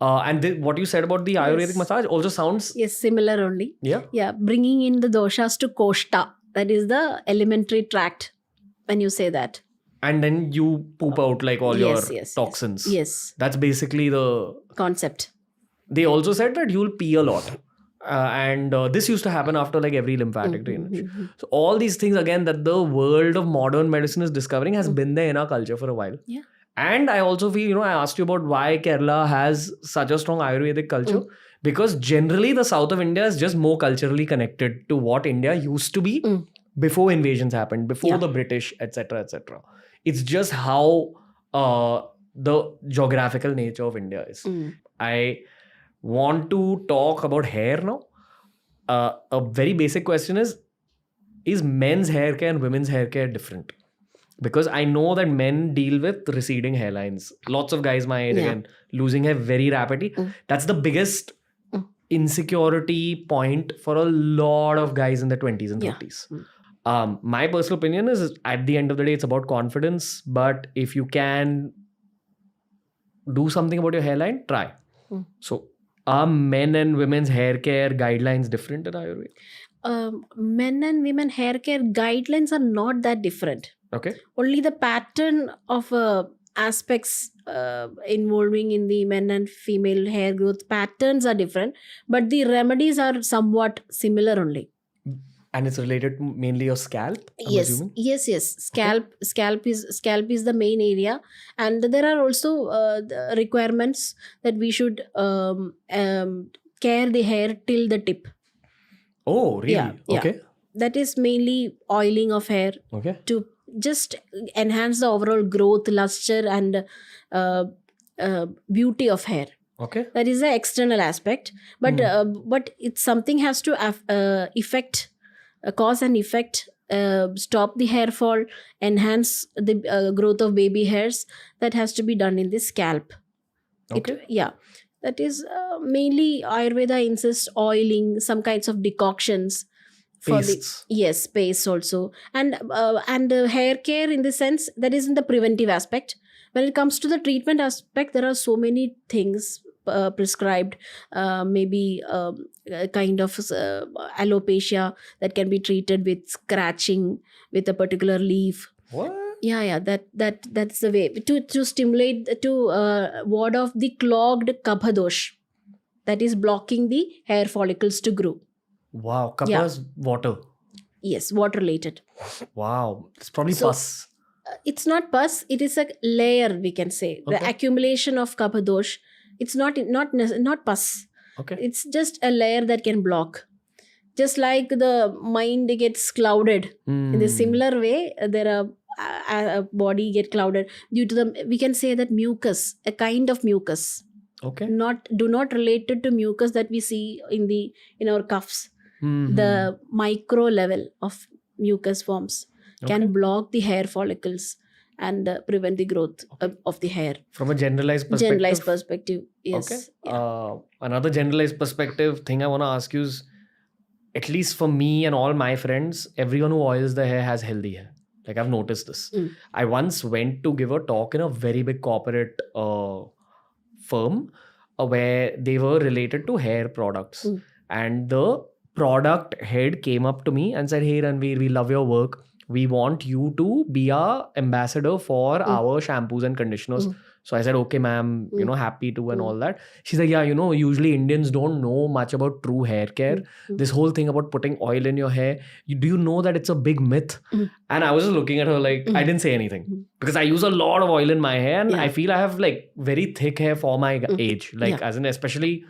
And what you said about the Ayurvedic massage also sounds... Yes, similar only. Yeah. Bringing in the doshas to koshta. That is the alimentary tract when you say that. And then you poop out like all your toxins. Yes. That's basically the concept. They also said that you'll pee a lot. And this used to happen after like every lymphatic drainage. So all these things again that the world of modern medicine is discovering has been there in our culture for a while. Yeah. And I also feel, I asked you about why Kerala has such a strong Ayurvedic culture. Because generally the south of India is just more culturally connected to what India used to be before invasions happened, before the British, etc., etc. It's just how the geographical nature of India is. I want to talk about hair now. A very basic question is men's hair care and women's hair care different? Because I know that men deal with receding hairlines. Lots of guys my age, again, losing hair very rapidly. That's the biggest insecurity point for a lot of guys in their 20s and 30s. My personal opinion is, at the end of the day, it's about confidence. But if you can do something about your hairline, try. So are men and women's hair care guidelines different in Ayurveda? Men and women hair care guidelines are not that different. Okay. Only the pattern of aspects involving in the men and female hair growth patterns are different, but the remedies are somewhat similar only. And it's related to mainly your scalp, I'm Yes, assuming. yes. Scalp is the main area, and there are also the requirements that we should care the hair till the tip. Oh, really? Yeah. Okay. That is mainly oiling of hair Okay. to just enhance the overall growth, luster, and beauty of hair. Okay. That is the external aspect, but it's something has to affect cause and effect, stop the hair fall, enhance the growth of baby hairs. That has to be done in the scalp. Okay. That is mainly Ayurveda insists oiling, some kinds of decoctions for Pastes. paste also, and hair care in the sense that is in the preventive aspect. When it comes to the treatment aspect, there are so many things prescribed. Maybe a kind of alopecia that can be treated with scratching with a particular leaf. What? Yeah, that's the way to stimulate, to ward off the clogged kapha, that is blocking the hair follicles to grow. Wow. Kappa's water. Yes, water related. Wow. It's probably So- pus. It's not pus, it is a layer, we can say. The Okay. accumulation of kapha. It's not pus. Okay. It's just a layer that can block. Just like the mind gets clouded. In the similar way, there are a body get clouded due to the, we can say that mucus, a kind of mucus. Okay. Do not related to mucus that we see in our cuffs. Mhm. The micro level of mucus forms can Okay. block the hair follicles and prevent the growth of the hair. From a generalized perspective. Generalized perspective, yes. Okay. Yeah. Another generalized perspective thing I want to ask you is, at least for me and all my friends, everyone who oils their hair has healthy hair. Like, I've noticed this. I once went to give a talk in a very big corporate firm where they were related to hair products. And the product head came up to me and said, "Hey Ranveer, we love your work. We want you to be our ambassador for our shampoos and conditioners." So I said, "Okay, ma'am, happy to," and all that. She's like, "Yeah, usually Indians don't know much about true hair care. This whole thing about putting oil in your hair, do you know that it's a big myth?" And I was just looking at her like, I didn't say anything because I use a lot of oil in my hair, and I feel I have like very thick hair for my age. Like, as in, especially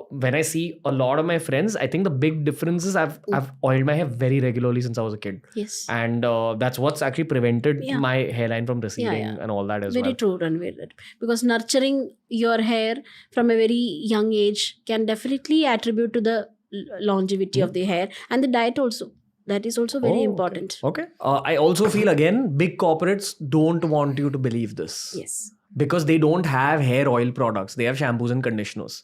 when I see a lot of my friends, I think the big difference is I've oiled my hair very regularly since I was a kid. Yes. And that's what's actually prevented my hairline from receding and all that as Very well. true, Ranveer. Because nurturing your hair from a very young age can definitely attribute to the longevity of the hair, and the diet also. That is also very important. Okay. I also feel, again, big corporates don't want you to believe this. Yes. Because they don't have hair oil products. They have shampoos and conditioners,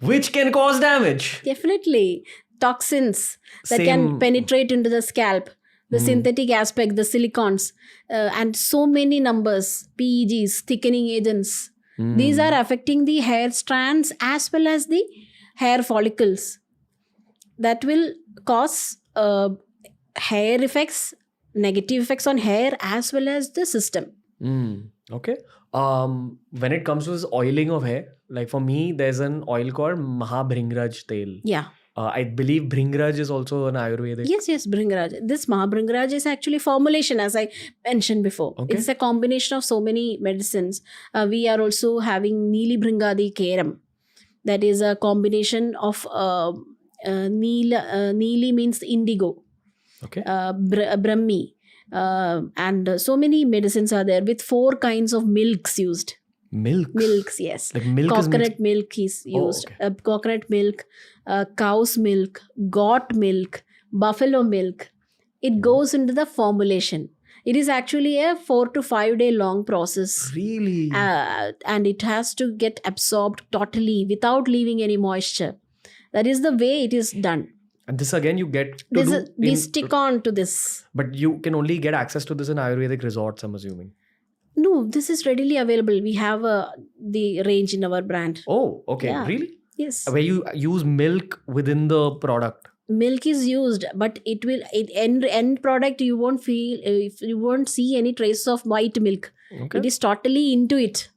which can cause damage. Definitely. Toxins that Same. can penetrate into the scalp, the synthetic aspect, the silicons, and so many numbers, PEGs, thickening agents. These are affecting the hair strands as well as the hair follicles. That will cause hair effects, negative effects on hair as well as the system. Okay. When it comes to this oiling of hair, like for me, there's an oil called Mahabhringraj Tel. Yeah. I believe Bhringraj is also an Ayurvedic. Yes, Bhringraj. This Mahabhringraj is actually formulation, as I mentioned before. Okay. It's a combination of so many medicines. We are also having Neeli Bhringadi Keram. That is a combination of Neeli means indigo, Okay. Brahmi, and so many medicines are there with 4 kinds of milks used. Milks, yes. Like milk is Coconut milk is used. okay. Coconut milk, cow's milk, goat milk, buffalo milk. It goes into the formulation. It is actually a 4 to 5 day long process. Really? And it has to get absorbed totally without leaving any moisture. That is the way it is done. And this again you get to We stick on to this. But you can only get access to this in Ayurvedic resorts, I'm assuming. No, this is readily available. We have the range in our brand. Oh, okay. Yeah. Really? Yes. Where you use milk within the product. milk is used, but end product, you won't feel, if you won't see any trace of white milk. Okay. It is totally into it.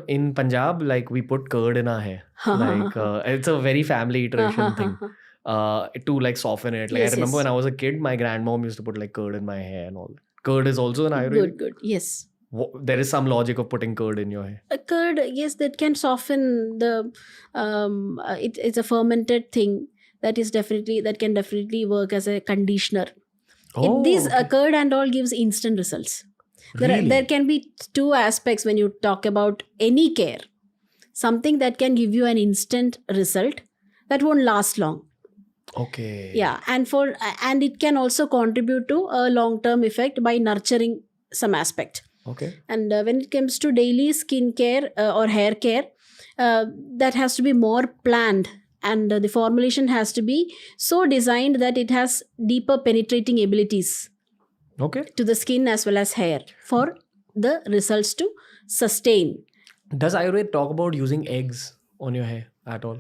In Punjab, like we put curd in our hair. Like it's a very family tradition thing. To like soften it. Like Yes, I remember yes. when I was a kid, my grandmom used to put like curd in my hair and all. Curd is also an Ayurvedic. Good. Yes. There is some logic of putting curd in your hair. A curd, yes, that can soften the. It's a fermented thing that can definitely work as a conditioner. This curd and all gives instant results. Really? There can be two aspects when you talk about any care. Something that can give you an instant result that won't last long. Okay. Yeah, and it can also contribute to a long-term effect by nurturing some aspect. Okay. And when it comes to daily skin care or hair care, that has to be more planned, and the formulation has to be so designed that it has deeper penetrating abilities Okay. to the skin as well as hair for the results to sustain. Does Ayurveda talk about using eggs on your hair at all?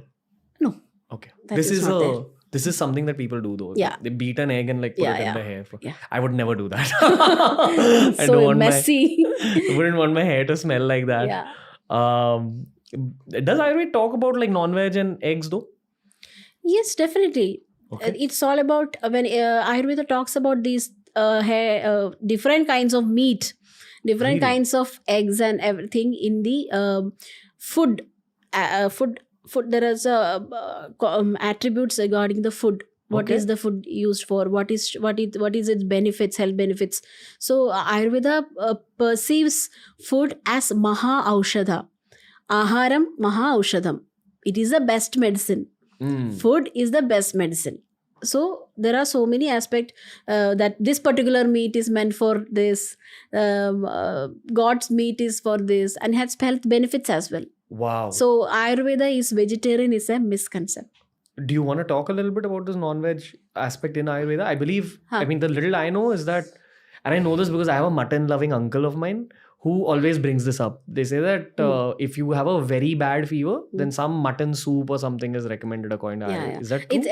No. Okay. That This is not there. This is something that people do though. Yeah. They beat an egg and like put it in the hair. Yeah. I would never do that. I So don't want messy. I wouldn't want my hair to smell like that. Yeah. Does Ayurveda talk about like non-veg and eggs though? Yes, definitely. Okay. It's all about when Ayurveda talks about these different kinds of meat, different Really? kinds of eggs and everything in the food. Food. There is attributes regarding the food. What is the food used for? What is its benefits, health benefits? So Ayurveda perceives food as Maha Aushadha. Aharam Maha Aushadham. It is the best medicine. Food is the best medicine. So there are so many aspects that this particular meat is meant for this, God's meat is for this, and has health benefits as well. Wow. So Ayurveda is vegetarian is a misconception. Do you want to talk a little bit about this non-veg aspect in Ayurveda? I believe, I mean, the little I know is that, and I know this because I have a mutton-loving uncle of mine who always brings this up. They say that if you have a very bad fever, then some mutton soup or something is recommended according to Ayurveda. Is that true? It's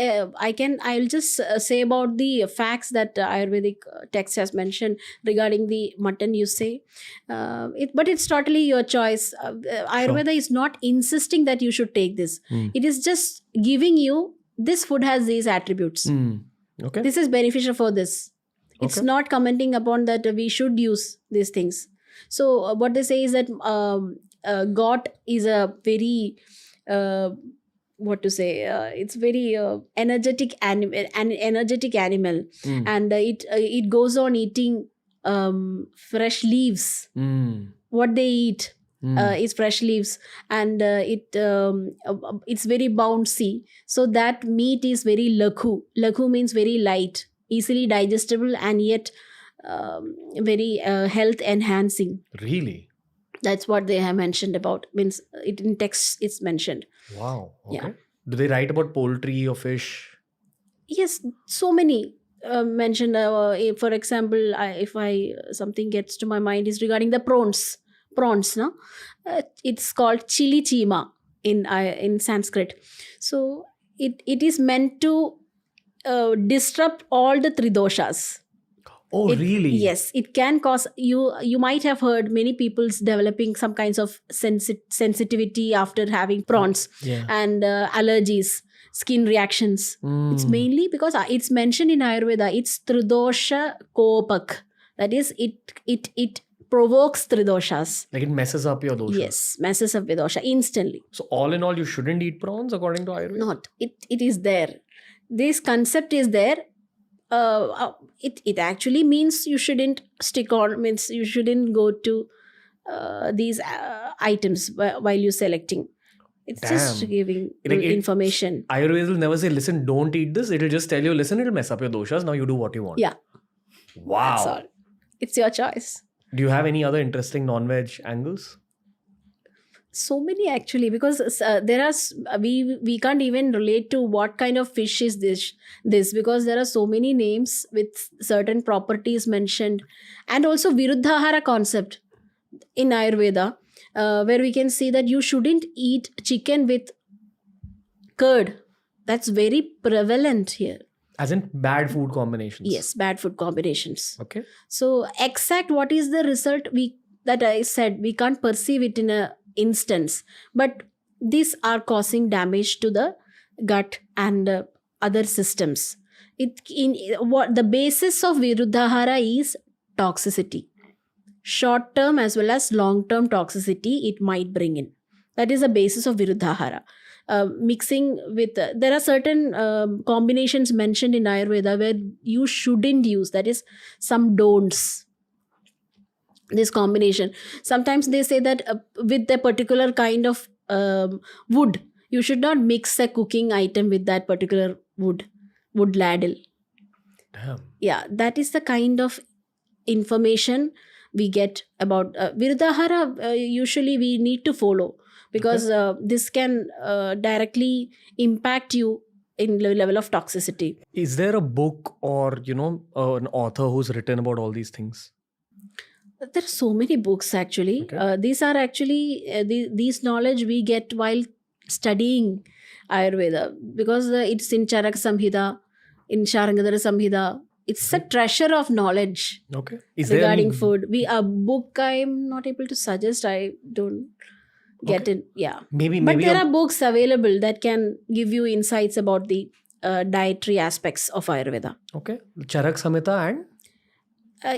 I'll just say about the facts that Ayurvedic text has mentioned regarding the mutton you say. But it's totally your choice. Ayurveda is not insisting that you should take this. It is just giving you this food has these attributes. Okay. This is beneficial for this. It's not commenting upon that we should use these things. So what they say is that goat is a very it's very energetic animal, and it goes on eating fresh leaves. What they eat is fresh leaves, and it's very bouncy. So that meat is very lakhu. Lakhu means very light, easily digestible, and yet very health enhancing. Really? That's what they have mentioned about. Means it in text it's mentioned. Wow. Okay. Yeah. Do they write about poultry or fish? Yes, so many mentioned. For example, if something gets to my mind is regarding the prawns. Prawns, no, it's called chili chima in Sanskrit. So it is meant to disrupt all the three doshas. Oh, really? Yes, it can cause you might have heard many people's developing some kinds of sensitivity after having prawns, and allergies, skin reactions. It's mainly because it's mentioned in Ayurveda. It's tridosha kopak. That is, it provokes tridoshas. Like it messes up your dosha. Yes, messes up with dosha instantly. So all in all, you shouldn't eat prawns according to Ayurveda? Not. It is there. This concept is there. It actually means you shouldn't stick on, means you shouldn't go to these items while you're selecting. It's just giving information. Ayurveda will never say, listen, don't eat this. It'll just tell you, listen, it'll mess up your doshas. Now you do what you want. Yeah. Wow. That's all. It's your choice. Do you have any other interesting non-veg angles? So many actually, because there are we can't even relate to what kind of fish is this because there are so many names with certain properties mentioned, and also Viruddhahara concept in Ayurveda, where we can see that you shouldn't eat chicken with curd. That's very prevalent here. As in bad food combinations. Yes, bad food combinations. Okay. So exact what is the result that I said, we can't perceive it in a instance, but these are causing damage to the gut and other systems. It in what the basis of Viruddhahara is toxicity, short term as well as long term toxicity it might bring in. That is the basis of Viruddhahara. Mixing with there are certain combinations mentioned in Ayurveda where you shouldn't use, that is some don'ts, this combination. Sometimes they say that with a particular kind of wood, you should not mix a cooking item with that particular wood ladle. Damn. Yeah, that is the kind of information we get about Viruddhahara. Usually we need to follow, because this can directly impact you in the level of toxicity. Is there a book or, an author who's written about all these things? There are so many books actually. Okay. These are actually these knowledge we get while studying Ayurveda, because it's in Charak Samhita, in Sharangadhara Samhita. It's a treasure of knowledge Okay. Is regarding there food. A book I'm not able to suggest. I don't get Okay. it. Yeah, maybe but there a- are books available that can give you insights about the dietary aspects of Ayurveda. Okay. Charak Samhita and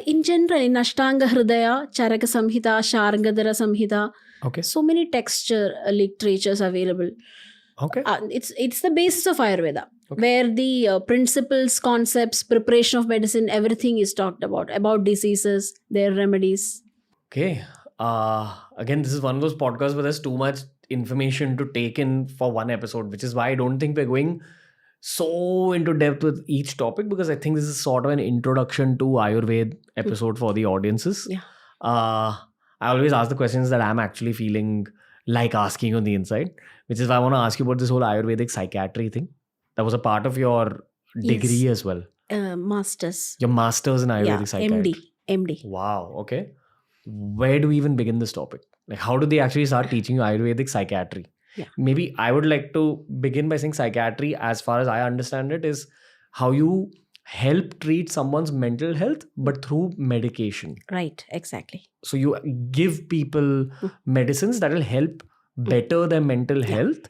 In general, in Ashtanga Hridaya, Charaka Samhita, Sharangadhara Samhita, okay. so many texture literatures available. Okay. It's the basis of Ayurveda, Okay. where the principles, concepts, preparation of medicine, everything is talked about diseases, their remedies. Okay. Again, this is one of those podcasts where there's too much information to take in for one episode, which is why I don't think we're going so into depth with each topic, because I think this is sort of an introduction to Ayurveda episode for the audiences. Yeah. I always ask the questions that I'm actually feeling like asking on the inside, which is why I want to ask you about this whole Ayurvedic psychiatry thing. That was a part of your degree Yes. as well. Masters. Your master's in Ayurvedic Yeah, psychiatry. MD. Wow. Okay. Where do we even begin this topic? Like, how do they actually start teaching you Ayurvedic psychiatry? Yeah. Maybe I would like to begin by saying psychiatry, as far as I understand it, is how you help treat someone's mental health, but through medication. Right, exactly. So you give people medicines that will help better their mental health.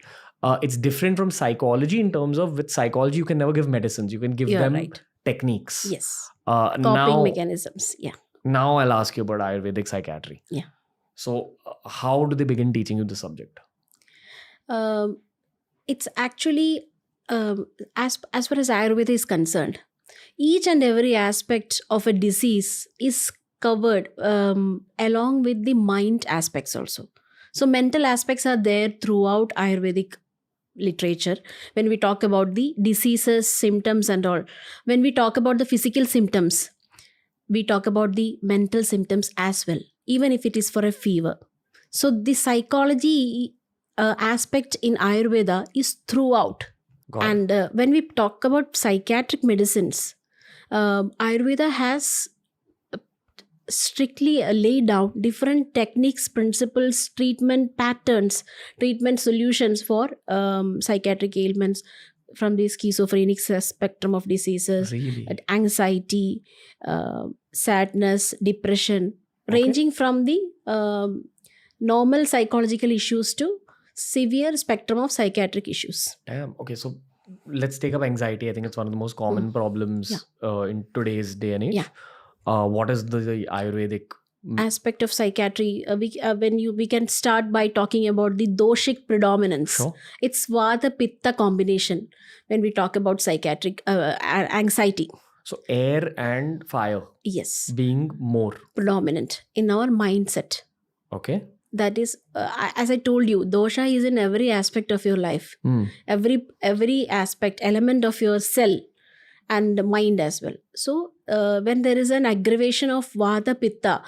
It's different from psychology in terms of, with psychology, you can never give medicines. You can give You're them right. techniques. Yes. Coping Coping mechanisms. Yeah. Now I'll ask you about Ayurvedic psychiatry. Yeah. So how do they begin teaching you the subject? It's actually as far as Ayurveda is concerned, each and every aspect of a disease is covered along with the mind aspects also. So mental aspects are there throughout Ayurvedic literature. When we talk about the diseases, symptoms and all, when we talk about the physical symptoms, we talk about the mental symptoms as well, even if it is for a fever. So the psychology aspect in Ayurveda is throughout. Got it. And when we talk about psychiatric medicines, Ayurveda has strictly laid down different techniques, principles, treatment patterns, treatment solutions for psychiatric ailments, from the schizophrenic spectrum of diseases, Really? anxiety, sadness, depression, Okay. ranging from the normal psychological issues to severe spectrum of psychiatric issues. Damn. Okay, so let's take up anxiety. I think it's one of the most common problems in today's day and age. Yeah. What is the Ayurvedic? Aspect of psychiatry, we can start by talking about the doshic predominance. Sure. It's vata pitta combination when we talk about psychiatric anxiety. So air and fire Yes, being more. predominant in our mindset. Okay. That is, as I told you, dosha is in every aspect of your life, every aspect, element of your cell and mind as well. So when there is an aggravation of vata pitta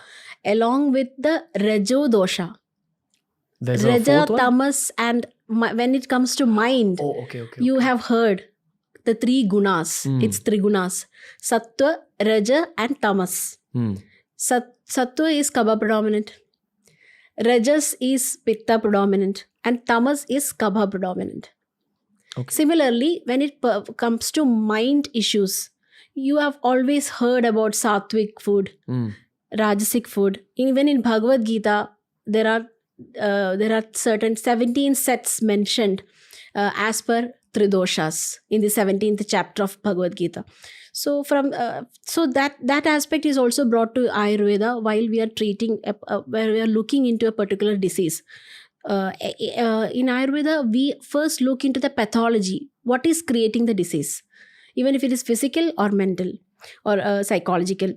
along with the rajo dosha, There's a raja, fourth one? tamas, and when it comes to mind, Oh, okay. you okay. have heard the three gunas. It's three gunas: sattva, raja, and tamas. Sattva is kabha predominant, rajas is pitta predominant, and tamas is kabha predominant. Okay. Similarly, when it comes to mind issues, you have always heard about sattvic food, rajasic food. Even in Bhagavad Gita, there are certain 17 sets mentioned as per Tridoshas in the 17th chapter of Bhagavad Gita. So that aspect is also brought to Ayurveda while we are treating where we are looking into a particular disease. In Ayurveda, we first look into the pathology. What is creating the disease, even if it is physical or mental or psychological.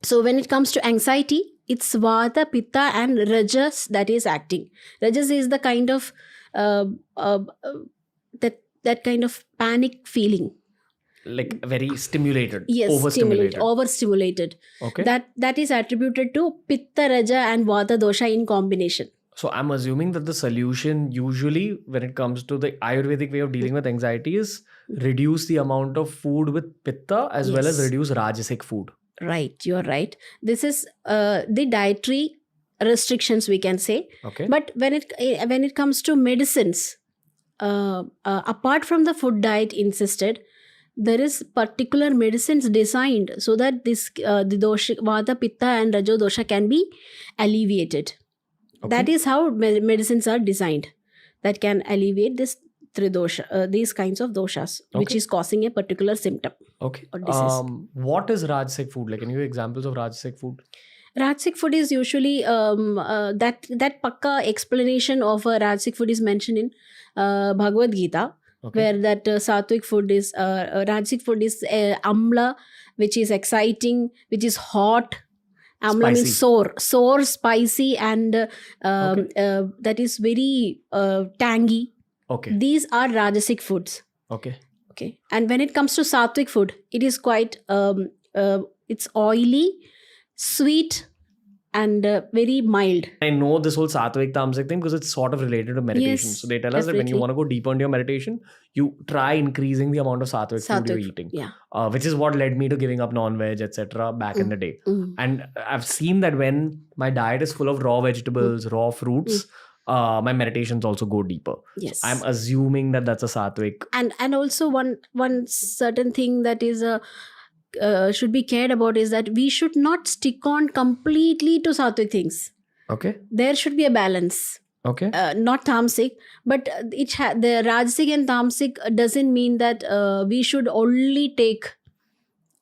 So when it comes to anxiety, it's Vata, Pitta, and Rajas that is acting. Rajas is the kind of that kind of panic feeling. Like very stimulated, Yes, overstimulated. Okay. That is attributed to Pitta, Raja, and Vata dosha in combination. So I'm assuming that the solution usually when it comes to the Ayurvedic way of dealing with anxiety is reduce the amount of food with Pitta as well as Yes. reduce Rajasic food. Right, you're right. This is the dietary restrictions, we can say. Okay. But when it comes to medicines, apart from the food diet insisted, there is particular medicines designed so that this the dosha, Vata, Pitta, and Rajo dosha can be alleviated. Okay. That is how medicines are designed, that can alleviate this tridosha, these kinds of doshas, which Okay. is causing a particular symptom Okay. or disease. What is Rajasic food? Like, can you give examples of Rajasic food? Rajasic food is usually that pakka explanation of Rajasic food is mentioned in Bhagavad Gita, Okay. where that sattvic food is Rajasic food is amla, which is exciting, which is hot. Amla means sour, spicy, and that is very tangy. Okay. These are Rajasic foods. Okay. Okay, and when it comes to sattvic food, it is quite it's oily, sweet, and very mild. I know this whole Sattvic Tamasic thing because it's sort of related to meditation. Yes, So they tell us that when you definitely. want to go deeper into your meditation, you try increasing the amount of Sattvic food you're Sattvic, eating. yeah. Which is what led me to giving up non-veg, etc. back in the day. Mm. And I've seen that when my diet is full of raw vegetables, raw fruits, my meditations also go deeper. Yes. So I'm assuming that that's a Sattvic. And also one certain thing that is should be cared about is that we should not stick on completely to sattvic things. Okay. There should be a balance. Okay. Not tamasic, but the rajasic and tamasic doesn't mean that we should only take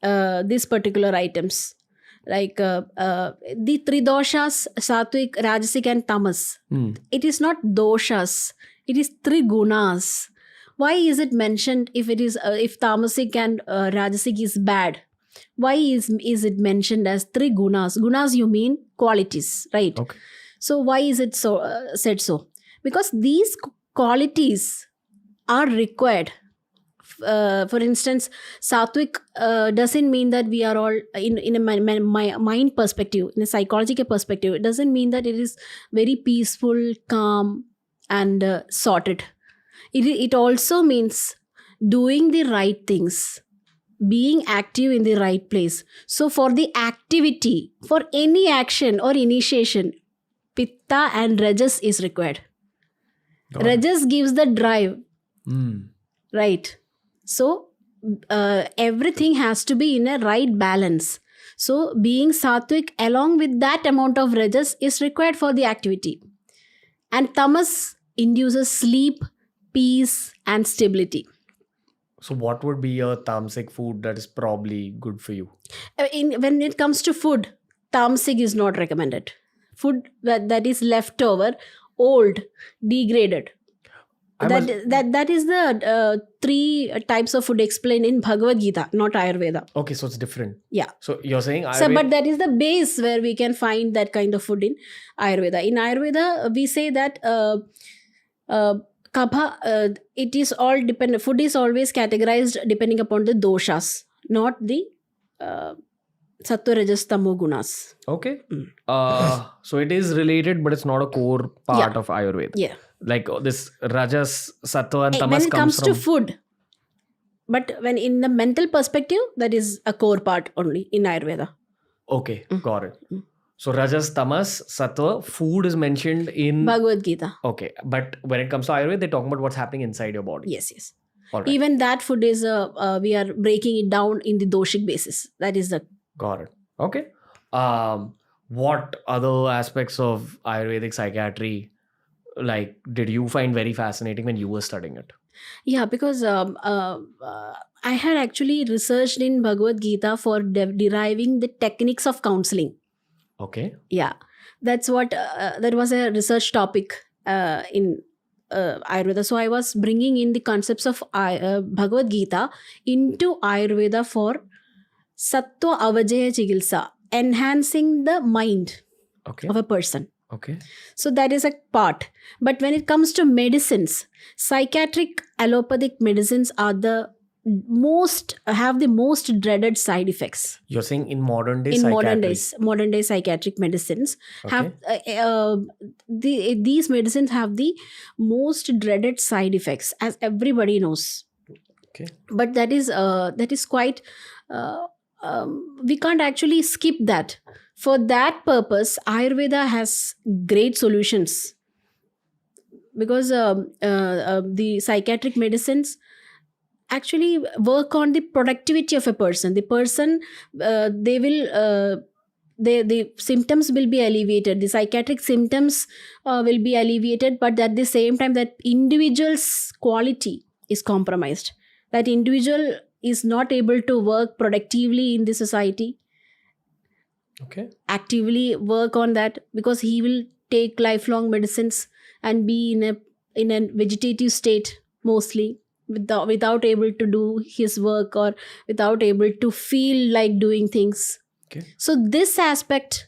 these particular items. Like the three doshas, sattvic, rajasic, and tamas. It is not doshas; it is three gunas. Why is it mentioned if it is if tamasic and rajasic is bad? Why is it mentioned as three gunas? Gunas, you mean qualities, right? Okay. So why is it so said so? Because these qualities are required. For instance, sattvic doesn't mean that we are all in a mind perspective, in a psychological perspective. It doesn't mean that it is very peaceful, calm, and sorted. It also means doing the right things, being active in the right place. So for the activity, for any action or initiation, Pitta and Rajas is required. Rajas gives the drive, right? So everything has to be in a right balance. So being sattvic along with that amount of Rajas is required for the activity. And tamas induces sleep, peace, and stability. So what would be a tamasic food that is probably good for you? When it comes to food, tamasic is not recommended. Food that is leftover, old, degraded. That is the three types of food explained in Bhagavad Gita, not Ayurveda. Okay, so it's different. Yeah. So you're saying Ayurveda. So, but that is the base where we can find that kind of food in Ayurveda. In Ayurveda, we say that kapha, it is all dependent. Food is always categorized depending upon the doshas, not the sattva, rajas, tamo gunas. Okay. So it is related, but it's not a core part of Ayurveda. Yeah. Like this rajas, sattva, and tamas when it comes from... to food, but when in the mental perspective, that is a core part only in Ayurveda. Okay, got it. So Rajas, Tamas, Sattva, food is mentioned in. Bhagavad Gita. Okay, but when it comes to Ayurveda, they talk about what's happening inside your body. Yes. All right. Even that food is we are breaking it down in the doshic basis. That is the. Got it. Okay. What other aspects of Ayurvedic psychiatry did you find very fascinating when you were studying it? Yeah, because I had actually researched in Bhagavad Gita for deriving the techniques of counseling. Okay. Yeah, that's what that was a research topic in Ayurveda. So I was bringing in the concepts of Bhagavad Gita into Ayurveda for Sattva Avajaya Chikitsa, enhancing the mind Okay. of a person. Okay. So that is a part. But when it comes to medicines, psychiatric allopathic medicines are the most dreaded side effects. You're saying in modern day In psychiatry. modern day psychiatric medicines have these medicines have the most dreaded side effects, as everybody knows. Okay. But that is quite we can't actually skip that. For that purpose, Ayurveda has great solutions, because the psychiatric medicines actually work on the productivity of a person. The person, they will the symptoms will be alleviated, the psychiatric symptoms will be alleviated, but at the same time that individual's quality is compromised. That individual is not able to work productively in the society, Okay. actively work on that, because he will take lifelong medicines and be in a vegetative state mostly, without able to do his work, or without able to feel like doing things. Okay. So this aspect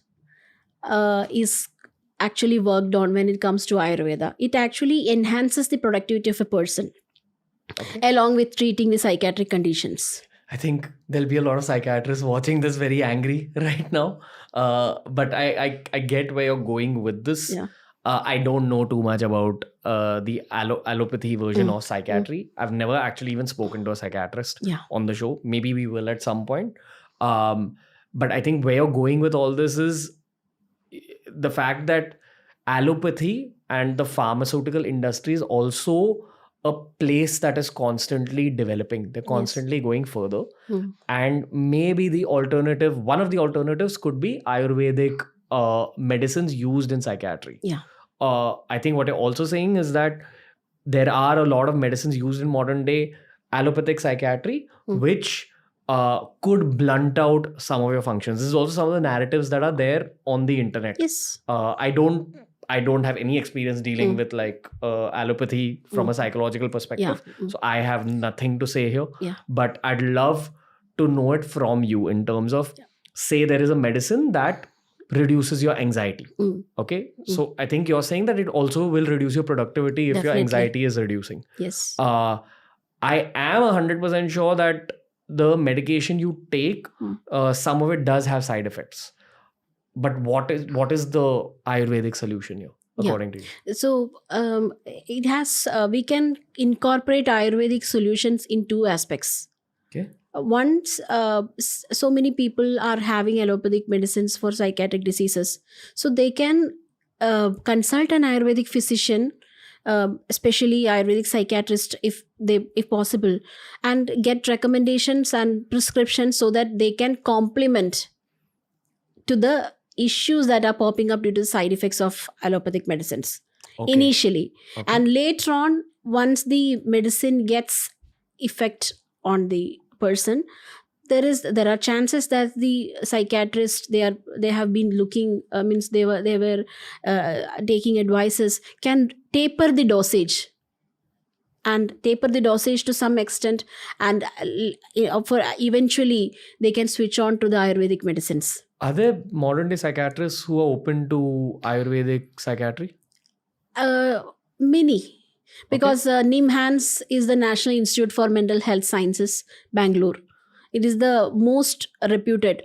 is actually worked on when it comes to Ayurveda. It actually enhances the productivity of a person, along with treating the psychiatric conditions. I think there'll be a lot of psychiatrists watching this very angry right now. But I get where you're going with this. Yeah. I don't know too much about the allopathy version of psychiatry. I've never actually even spoken to a psychiatrist on the show. Maybe we will at some point. But I think where you're going with all this is the fact that allopathy and the pharmaceutical industry is also a place that is constantly developing. They're constantly going further. And maybe one of the alternatives could be Ayurvedic medicines used in psychiatry. Yeah. I think what you're also saying is that there are a lot of medicines used in modern day allopathic psychiatry, which could blunt out some of your functions. This is also some of the narratives that are there on the internet. Yes. I don't have any experience dealing with allopathy from a psychological perspective. So I have nothing to say here. But I'd love to know it from you in terms of, say there is a medicine that reduces your anxiety. Okay. So I think you're saying that it also will reduce your productivity if your anxiety is reducing. Yes. I am 100% sure that the medication you take, some of it does have side effects. But what is the Ayurvedic solution here, according to you? So it has we can incorporate Ayurvedic solutions in two aspects. Okay. Once so many people are having allopathic medicines for psychiatric diseases, so they can consult an Ayurvedic physician, especially Ayurvedic psychiatrist, if possible, and get recommendations and prescriptions so that they can complement to the issues that are popping up due to the side effects of allopathic medicines initially. And later on, once the medicine gets effect on the person, there are chances that the psychiatrist, they have been looking, they were taking advices, can taper the dosage to some extent, and for eventually they can switch on to the Ayurvedic medicines. Are there modern day psychiatrists who are open to Ayurvedic psychiatry? Many. Because NIMHANS is the National Institute for Mental Health Sciences, Bangalore. It is the most reputed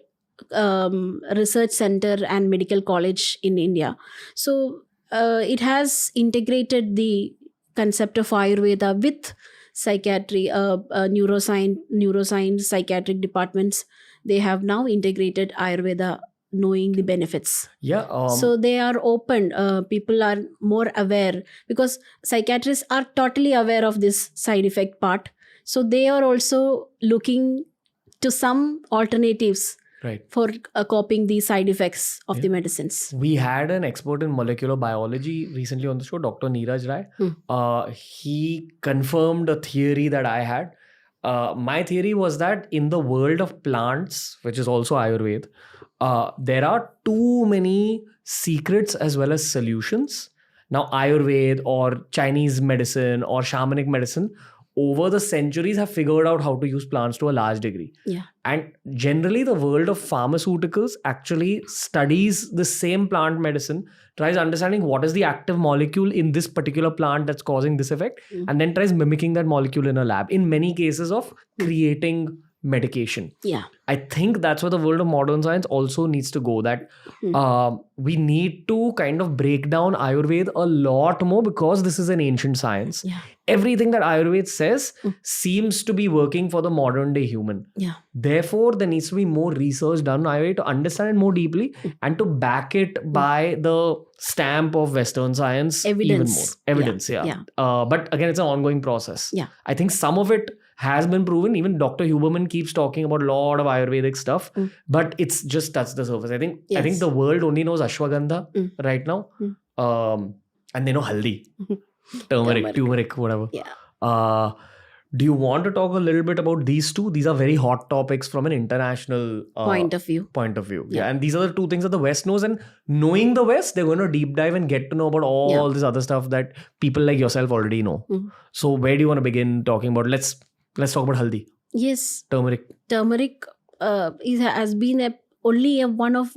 research center and medical college in India. So it has integrated the concept of Ayurveda with psychiatry, neuroscience, psychiatric departments. They have now integrated Ayurveda knowing the benefits. Yeah. So they are open. People are more aware because psychiatrists are totally aware of this side effect part. So they are also looking to some alternatives right. for coping the side effects of the medicines. We had an expert in molecular biology recently on the show, Dr. Neeraj Rai. He confirmed a theory that I had. My theory was that in the world of plants, which is also Ayurveda, there are too many secrets as well as solutions. Now, Ayurveda or Chinese medicine or shamanic medicine over the centuries have figured out how to use plants to a large degree. Yeah. And generally, the world of pharmaceuticals actually studies the same plant medicine, tries understanding what is the active molecule in this particular plant that's causing this effect, and then tries mimicking that molecule in a lab in many cases of creating medication. Yeah. I think that's where the world of modern science also needs to go, that we need to kind of break down Ayurveda a lot more because this is an ancient science. Yeah. Everything that Ayurveda says seems to be working for the modern day human. Yeah. Therefore, there needs to be more research done on Ayurveda to understand it more deeply and to back it by the stamp of Western science even more. Evidence, yeah. But again, it's an ongoing process. Yeah. I think some of it has been proven. Even Dr. Huberman keeps talking about a lot of Ayurvedic stuff, but it's just touched the surface. I think the world only knows ashwagandha right now, and they know haldi, turmeric, whatever. Yeah. Do you want to talk a little bit about these two? These are very hot topics from an international Point of view. Yeah, and these are the two things that the West knows. And knowing the West, they're going to deep dive and get to know about all this other stuff that people like yourself already know. So where do you want to begin talking about? Let's talk about haldi. Yes. Turmeric has been one of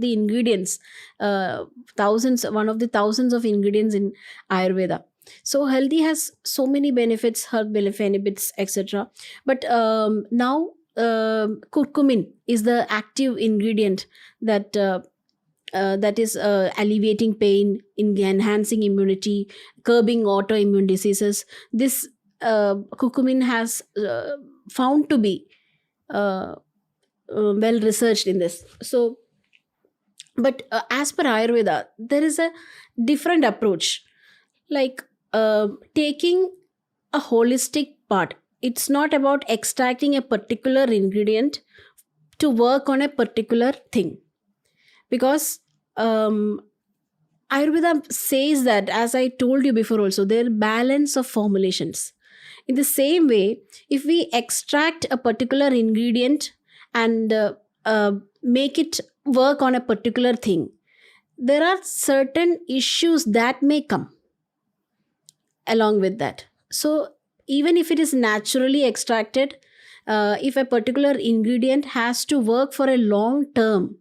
the ingredients, one of the thousands of ingredients in Ayurveda. So haldi has so many benefits, herb benefits, etc. But now curcumin is the active ingredient that is alleviating pain, enhancing immunity, curbing autoimmune diseases. This curcumin has found to be well researched in this. So, but as per Ayurveda, there is a different approach, like taking a holistic part. It's not about extracting a particular ingredient to work on a particular thing, because Ayurveda says that, as I told you before also, there are balance of formulations. In the same way, if we extract a particular ingredient and make it work on a particular thing, there are certain issues that may come along with that. So even if it is naturally extracted, if a particular ingredient has to work for a long term,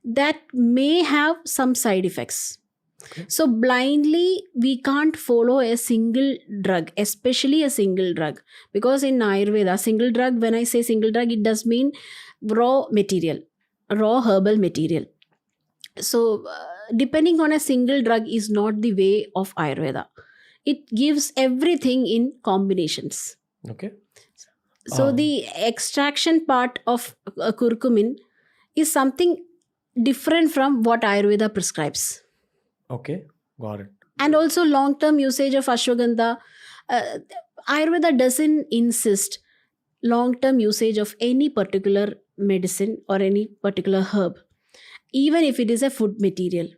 that may have some side effects. Okay. So blindly we can't follow a single drug, especially a single drug, because in Ayurveda, single drug, when I say single drug, it does mean raw herbal material. So depending on a single drug is not the way of Ayurveda. It gives everything in combinations. Okay. So the extraction part of curcumin is something different from what Ayurveda prescribes. Okay, got it. And also long-term usage of ashwagandha. Ayurveda doesn't insist long-term usage of any particular medicine or any particular herb, even if it is a food material.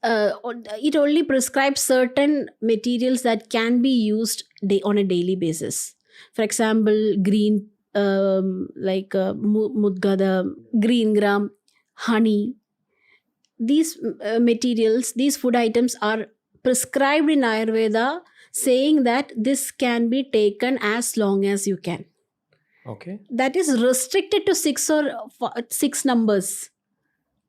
It only prescribes certain materials that can be used on a daily basis. For example, green, like mudgada, green gram, honey. These materials, these food items are prescribed in Ayurveda, saying that this can be taken as long as you can. Okay. That is restricted to six numbers.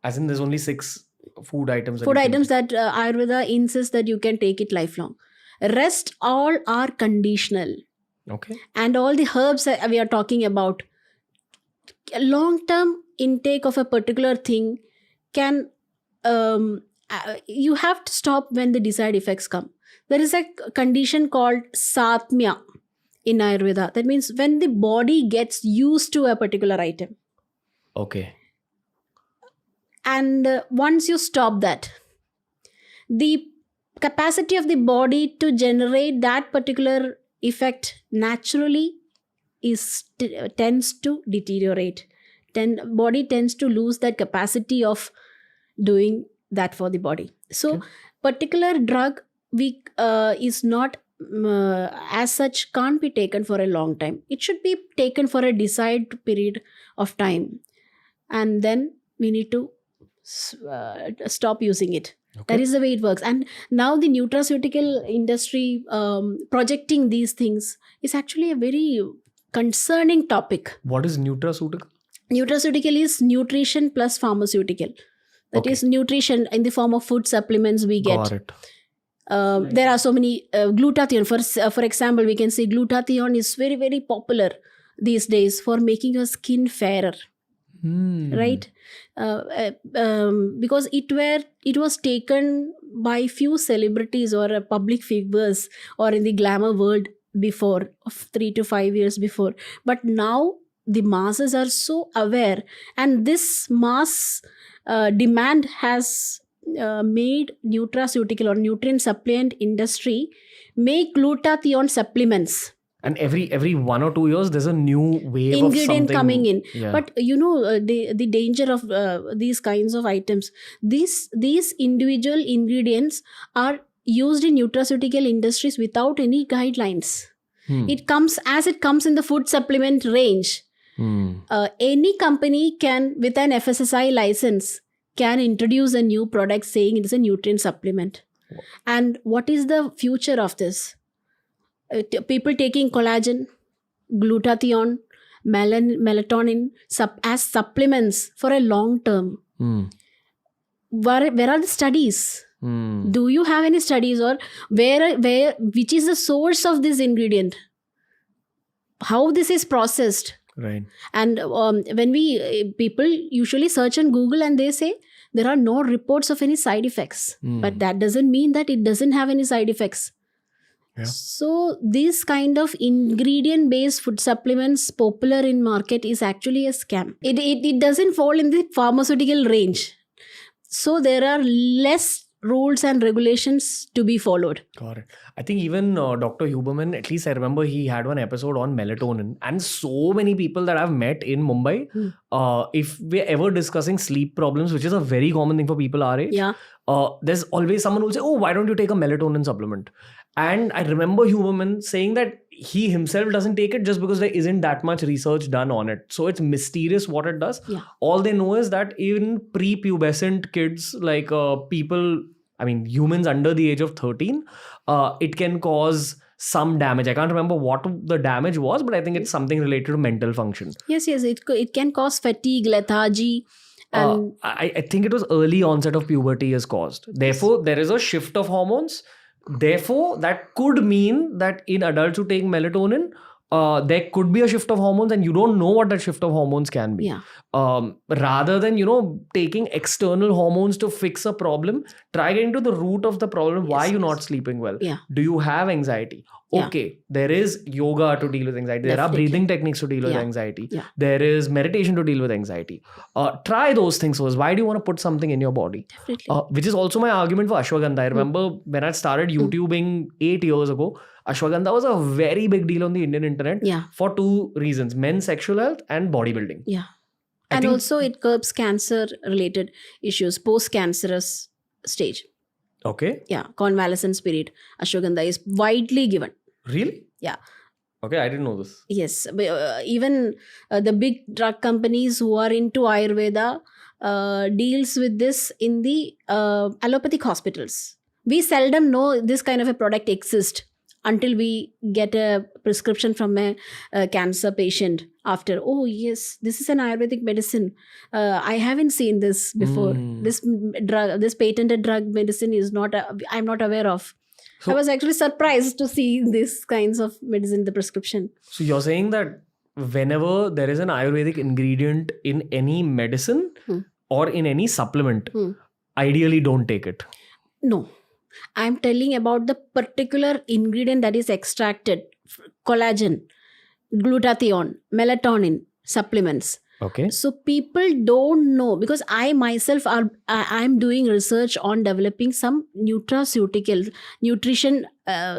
As in, there's only 6 food items. That Ayurveda insists that you can take it lifelong. Rest all are conditional. Okay. And all the herbs that we are talking about, long-term intake of a particular thing can, you have to stop when the desired effects come. There is a condition called satmya in Ayurveda. That means when the body gets used to a particular item. Okay. And once you stop that, the capacity of the body to generate that particular effect naturally tends to deteriorate. Body tends to lose that capacity of doing that for the body. So Okay. particular drug we is not as such can't be taken for a long time. It should be taken for a desired period of time, and then we need to stop using it. That Okay. is the way it works. And now the nutraceutical industry projecting these things is actually a very concerning topic. What is nutraceutical? Nutraceutical is nutrition plus pharmaceutical. That Okay. is nutrition in the form of food supplements we Got get. it. There are so many glutathione. For example, we can say glutathione is very, very popular these days for making your skin fairer, right? Because it was taken by few celebrities or public figures or in the glamour world before, of 3 to 5 years before. But now the masses are so aware, and this mass demand has made nutraceutical or nutrient supplement industry make glutathione supplements, And every 1 or 2 years, there's a new wave of ingredient something coming in. Yeah. But the danger of these kinds of items, these individual ingredients are used in nutraceutical industries without any guidelines. It comes in the food supplement range. Any company can, with an FSSI license, can introduce a new product saying it is a nutrient supplement. And what is the future of this? People taking collagen, glutathione, melatonin as supplements for a long term. Where are the studies? Do you have any studies, or which is the source of this ingredient? How this is processed? Right. And when people usually search on Google and they say there are no reports of any side effects, but that doesn't mean that it doesn't have any side effects. Yeah. So this kind of ingredient based food supplements popular in market is actually a scam. It doesn't fall in the pharmaceutical range. So there are less rules and regulations to be followed. Got it. I think even Dr. Huberman, at least I remember he had one episode on melatonin, and so many people that I've met in Mumbai, if we're ever discussing sleep problems, which is a very common thing for people our age, Yeah. There's always someone who will say, oh, why don't you take a melatonin supplement? And I remember Huberman saying that he himself doesn't take it just because there isn't that much research done on it. So it's mysterious what it does. Yeah. All they know is that in prepubescent kids, like people, I mean, humans under the age of 13, it can cause some damage. I can't remember what the damage was, but I think it's something related to mental function. Yes, it can cause fatigue, lethargy. And I think it was early onset of puberty is caused. Therefore, there is a shift of hormones. Therefore, that could mean that in adults who take melatonin, there could be a shift of hormones and you don't know what that shift of hormones can be. Yeah. Rather than, taking external hormones to fix a problem, try getting to the root of the problem. Why are you not sleeping well? Yeah. Do you have anxiety? Yeah. Okay, there is yoga to deal with anxiety. There Definitely. are breathing techniques to deal with Yeah. anxiety. Yeah. There is meditation to deal with anxiety. Try those things first. Why do you want to put something in your body? Definitely. Which is also my argument for ashwagandha. I remember when I started YouTubing 8 years ago, ashwagandha was a very big deal on the Indian internet Yeah. for two reasons: men's sexual health and bodybuilding. Yeah. I And think- also it curbs cancer related issues, post-cancerous stage. Okay. Yeah. Convalescence period. Ashwagandha is widely given. Really? Yeah. Okay, I didn't know this. Yes. Even the big drug companies who are into Ayurveda deals with this in the allopathic hospitals. We seldom know this kind of a product exists until we get a prescription from a cancer patient after, oh yes, this is an Ayurvedic medicine. I haven't seen this before. This patented drug medicine is not, I'm not aware of. So- I was actually surprised to see these kinds of medicine in the prescription. So you're saying that whenever there is an Ayurvedic ingredient in any medicine or in any supplement, ideally don't take it. No, I'm telling about the particular ingredient that is extracted: collagen, glutathione, melatonin supplements. Okay. So people don't know, because I myself I'm doing research on developing some nutrition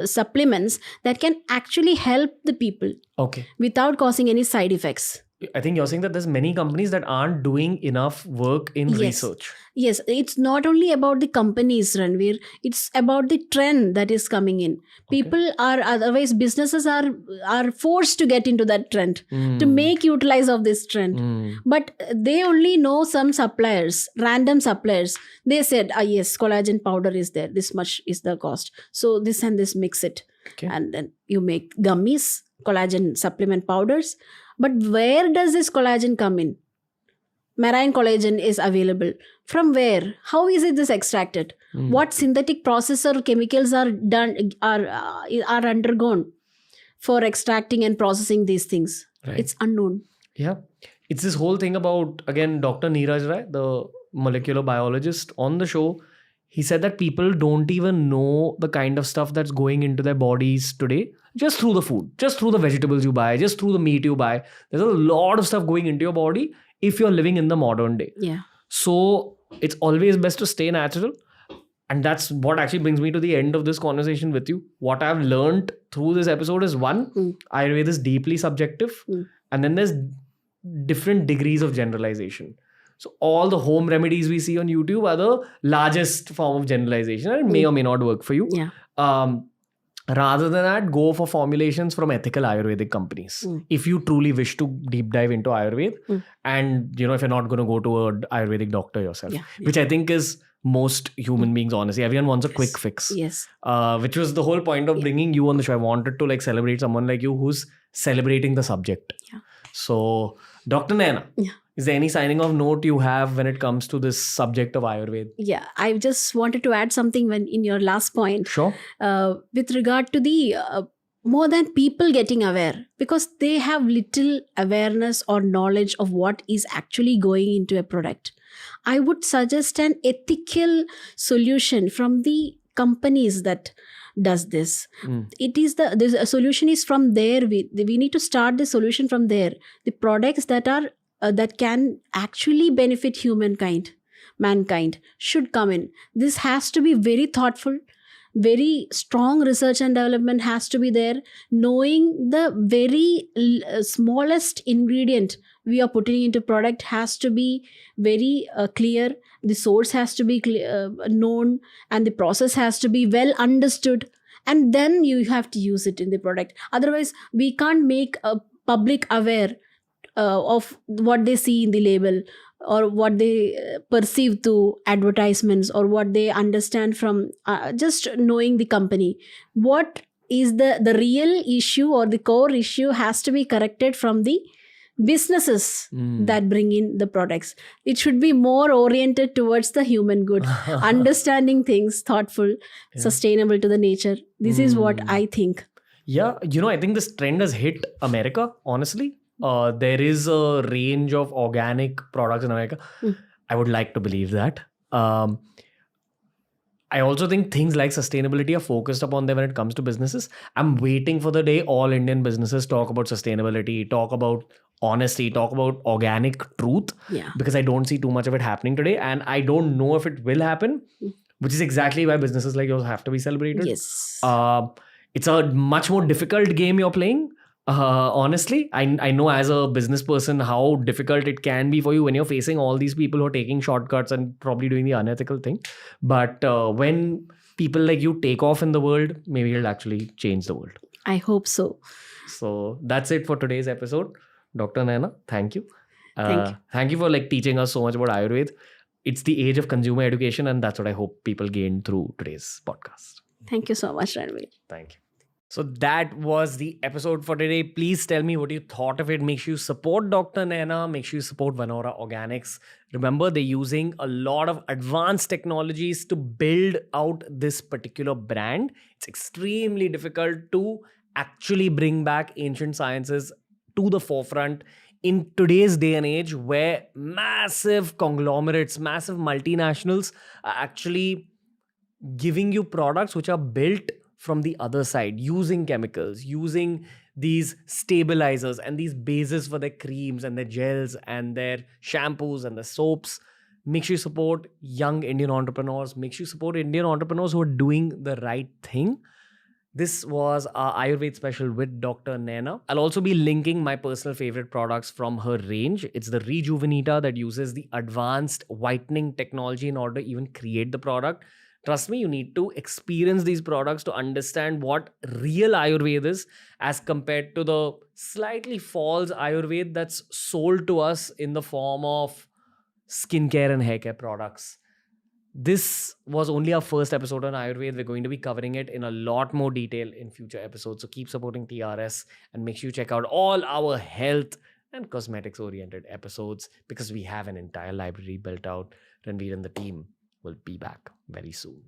supplements that can actually help the people Okay. without causing any side effects. I think you're saying that there's many companies that aren't doing enough work in Yes. research. Yes, it's not only about the companies, Ranveer. It's about the trend that is coming in. People are, otherwise businesses are forced to get into that trend, to make utilize of this trend. But they only know some suppliers, random suppliers. They said, yes, collagen powder is there. This much is the cost. So this and this, mix it. Okay. And then you make gummies, collagen supplement powders. But where does this collagen come in? Marine collagen is available. From where? How is it this extracted? What synthetic process or chemicals are undergone for extracting and processing these things? Right. It's unknown. Yeah. It's this whole thing about, again, Dr. Neeraj Rai, the molecular biologist on the show. He said that people don't even know the kind of stuff that's going into their bodies today just through the food, just through the vegetables you buy, just through the meat you buy. There's a lot of stuff going into your body if you're living in the modern day. Yeah. So it's always best to stay natural. And that's what actually brings me to the end of this conversation with you. What I've learned through this episode is one, Ayurveda is deeply subjective. And then there's different degrees of generalization. So all the home remedies we see on YouTube are the largest form of generalization, and it may or may not work for you. Yeah. Rather than that, go for formulations from ethical Ayurvedic companies. If you truly wish to deep dive into Ayurveda, and if you're not going to go to an Ayurvedic doctor yourself, which I think is most human beings, honestly. Everyone wants a quick fix. Yes. Which was the whole point of bringing you on the show. I wanted to celebrate someone like you who's celebrating the subject. Yeah. So, Dr. Nayana, is there any signing off note you have when it comes to this subject of Ayurveda? Yeah, I just wanted to add something when in your last point. Sure. With regard to the more than people getting aware, because they have little awareness or knowledge of what is actually going into a product. I would suggest an ethical solution from the companies that does this. It is the solution is from there. We need to start the solution from there. The products that are that can actually benefit mankind should come in. This has to be very thoughtful. Very strong research and development has to be there. Knowing the very smallest ingredient we are putting into product has to be very clear. The source has to be known, and the process has to be well understood. And then you have to use it in the product. Otherwise, we can't make a public aware of what they see in the label, or what they perceive through advertisements, or what they understand from just knowing the company. What is the real issue, or the core issue has to be corrected from the businesses that bring in the products. It should be more oriented towards the human good, understanding things, thoughtful, sustainable to the nature. This is what I think. Yeah, I think this trend has hit America, honestly. There is a range of organic products in America. I would like to believe that. I also think things like sustainability are focused upon there when it comes to businesses. I'm waiting for the day all Indian businesses talk about sustainability, talk about honesty, talk about organic truth. Yeah. Because I don't see too much of it happening today, and I don't know if it will happen, which is exactly why businesses like yours have to be celebrated. Yes. It's a much more difficult game you're playing. Honestly, I know as a business person how difficult it can be for you when you're facing all these people who are taking shortcuts and probably doing the unethical thing. But when people like you take off in the world, maybe it'll actually change the world. I hope so. So that's it for today's episode. Dr. Nayana, thank you. Thank you. Thank you for teaching us so much about Ayurveda. It's the age of consumer education, and that's what I hope people gain through today's podcast. Thank you so much, Ranveer. Thank you. So that was the episode for today. Please tell me what you thought of it. Make sure you support Dr. Nayana. Make sure you support Vanora Organics. Remember, they're using a lot of advanced technologies to build out this particular brand. It's extremely difficult to actually bring back ancient sciences to the forefront in today's day and age, where massive conglomerates, massive multinationals are actually giving you products which are built from the other side, using chemicals, using these stabilizers and these bases for their creams and their gels and their shampoos and the soaps. Make sure you support young Indian entrepreneurs. Make sure you support Indian entrepreneurs who are doing the right thing. This was our Ayurveda special with Dr. Nayana. I'll also be linking my personal favorite products from her range. It's the Rejuvenita that uses the advanced whitening technology in order to even create the product. Trust me, you need to experience these products to understand what real Ayurveda is as compared to the slightly false Ayurveda that's sold to us in the form of skincare and hair care products. This was only our first episode on Ayurveda. We're going to be covering it in a lot more detail in future episodes. So keep supporting TRS and make sure you check out all our health and cosmetics oriented episodes because we have an entire library built out. Ranveer and the team will be back very soon.